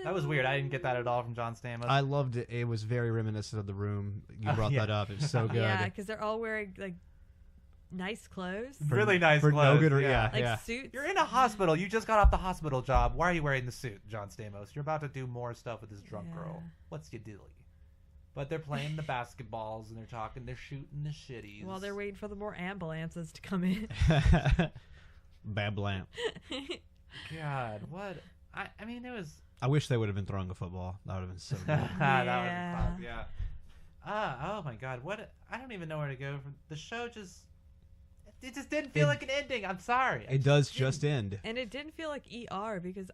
B: That was weird. I didn't get that at all from John Stamos.
A: I loved it. It was very reminiscent of The Room. You brought that up. It was so good.
C: Yeah, because they're all wearing, like, nice clothes.
B: Really nice
A: for
B: clothes.
A: No good,
C: Like suits.
B: You're in a hospital. You just got off the hospital job. Why are you wearing the suit, John Stamos? You're about to do more stuff with this drunk girl. What's your dilly? But they're playing the basketballs and they're talking. They're shooting the shitties.
C: While they're waiting for the more ambulances to come in.
A: Blam.
B: God, what? I mean, it was.
A: I wish they would have been throwing a football. That would have been so good.
B: That would have been fun. Yeah. Oh my God. What? I don't even know where to go from the show. It just didn't feel like an ending. I'm sorry.
A: It does just end.
C: And it didn't feel like ER because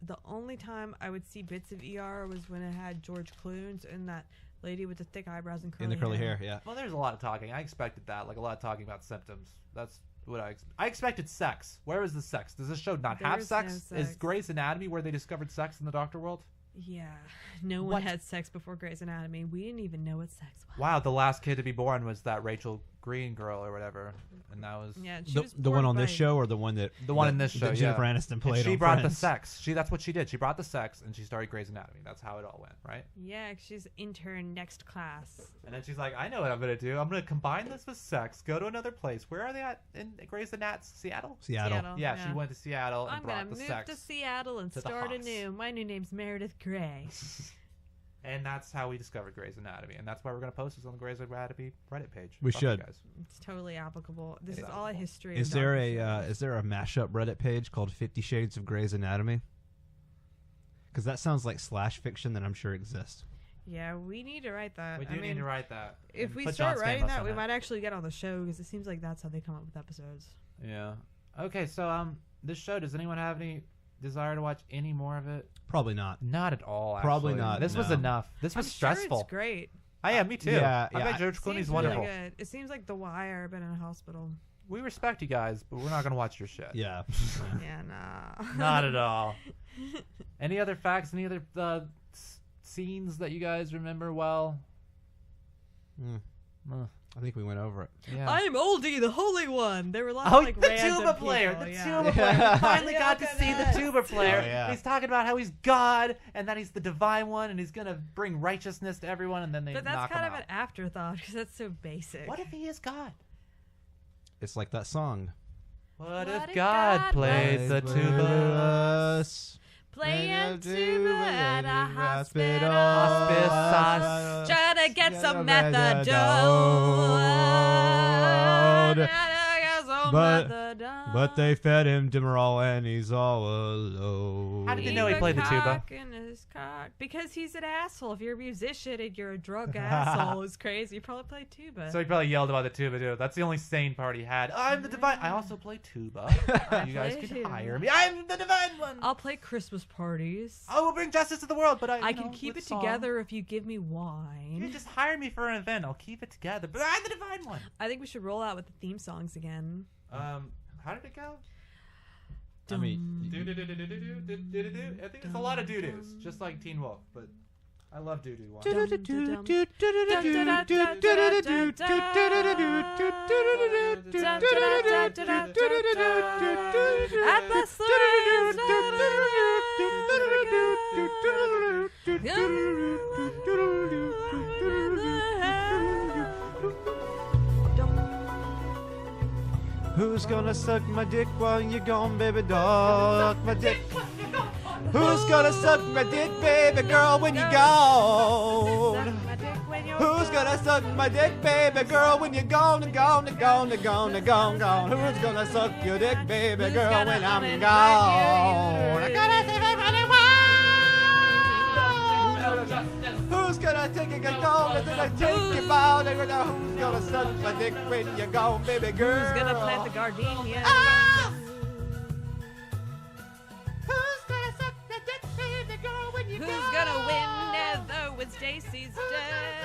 C: the only time I would see bits of ER was when it had George Clooney and that lady with the thick eyebrows and curly
A: hair. Yeah.
B: Well, there's a lot of talking. I expected that, like a lot of talking about symptoms. That's what I expected. Sex. Where is the sex? Does this show not have sex?
C: No sex?
B: Is Grey's Anatomy where they discovered sex in the doctor world?
C: Yeah. No one had sex before Grey's Anatomy. We didn't even know what sex was.
B: Wow, the last kid to be born was that Rachel Green girl or whatever, and that was
A: the one on this show or the one that
B: in this show.
A: That Jennifer Aniston played.
B: And she
A: on
B: brought
A: Friends.
B: the sex. That's what she did. She brought the sex and she started Grey's Anatomy. That's how it all went, right?
C: Yeah, she's intern next class.
B: And then she's like, I know what I'm gonna do. I'm gonna combine this with sex. Go to another place. Where are they at in Grey's Anatomy? Seattle.
A: Yeah,
B: she went to Seattle and
C: I'm
B: brought
C: gonna
B: the
C: move
B: sex
C: to Seattle and
B: to the
C: start
B: Hawks.
C: anew. My new name's Meredith Grey.
B: And that's how we discovered Grey's Anatomy, and that's why we're gonna post this on the Grey's Anatomy Reddit page.
A: We
B: Fuck you
A: should.
B: guys.
C: It's totally applicable. This
B: It's
C: is all a history.
A: Is
C: of
A: there
C: Dr.
A: a mashup Reddit page called 50 Shades of Grey's Anatomy? Because that sounds like slash fiction that I'm sure exists.
C: Yeah, we need to write that.
B: We do need to write that.
C: If
B: and
C: we
B: put
C: start
B: John
C: writing
B: Stamos
C: that,
B: on
C: we
B: it.
C: might actually get on the show because it seems like that's how they come up with episodes.
B: Yeah. Okay, so this show. Does anyone have any desire to watch any more of it?
A: Probably not.
B: Not at all. Actually.
A: Probably not,
B: This was
A: no.
B: enough. This was stressful.
C: Sure it's great.
B: Me too.
A: Yeah,
B: I bet George
C: Seems
B: Clooney's wonderful.
C: Really good. It seems like The Wire, but in a hospital.
B: We respect you guys, but we're not gonna watch your shit.
A: Yeah.
C: Yeah, nah.
B: Not at all. Any other facts? Any other scenes that you guys remember well?
A: I think we went over it.
B: Yeah.
C: I'm Oldie, the Holy One. There were lots
B: Oh,
C: of like
B: the
C: random
B: tuba player!
C: people,
B: The
C: yeah.
B: tuba player! We finally got to see the tuba player.
A: Oh, yeah.
B: He's talking about how he's God and that he's the divine one and he's gonna bring righteousness to everyone, and then they
C: But
B: knock
C: that's kind
B: him
C: of
B: out.
C: an afterthought because that's so basic.
B: What if he is God?
A: It's like that song.
B: What if God played the tuba?
A: Us.
C: Playing tuba at a hospital.
B: Hospice.
C: Trying to get some methadone.
A: But they fed him Demerol and he's all alone.
B: How did you know he played the tuba?
C: Because he's an asshole. If you're a musician and you're a drunk asshole, it's crazy. You probably play tuba.
B: So he probably yelled about the tuba too. That's the only sane part he had. I'm the divine. I also play tuba. You guys
C: play
B: can
C: tuba.
B: hire me. I'm the divine one.
C: I'll play Christmas parties.
B: I will bring justice to the world, but
C: I can keep it together if you give me wine.
B: You just hire me for an event. I'll keep it together. But I'm the divine one.
C: I think we should roll out with the theme songs again.
B: How did it go?
A: I mean,
B: I think it's a lot of doo-doos, just like Teen Wolf, but I love doo-doo one.
A: Who's gonna suck my dick while you're gone, baby doll? Suck my dick. Who's gonna suck my dick, baby girl, when you're gone? Who's gonna suck my dick, baby girl, when you're gone, gone, gone, gone, gone, gone? Who's gonna suck your dick, baby girl, when I'm gone? I gotta save everybody. Who's gonna take a gone? Who's gonna take you out? Who's gonna suck my dick when you're gone, baby girl?
C: Who's gonna plant the gardenia?
A: Ah!
C: Who's gonna win? Never when Stacy's dead.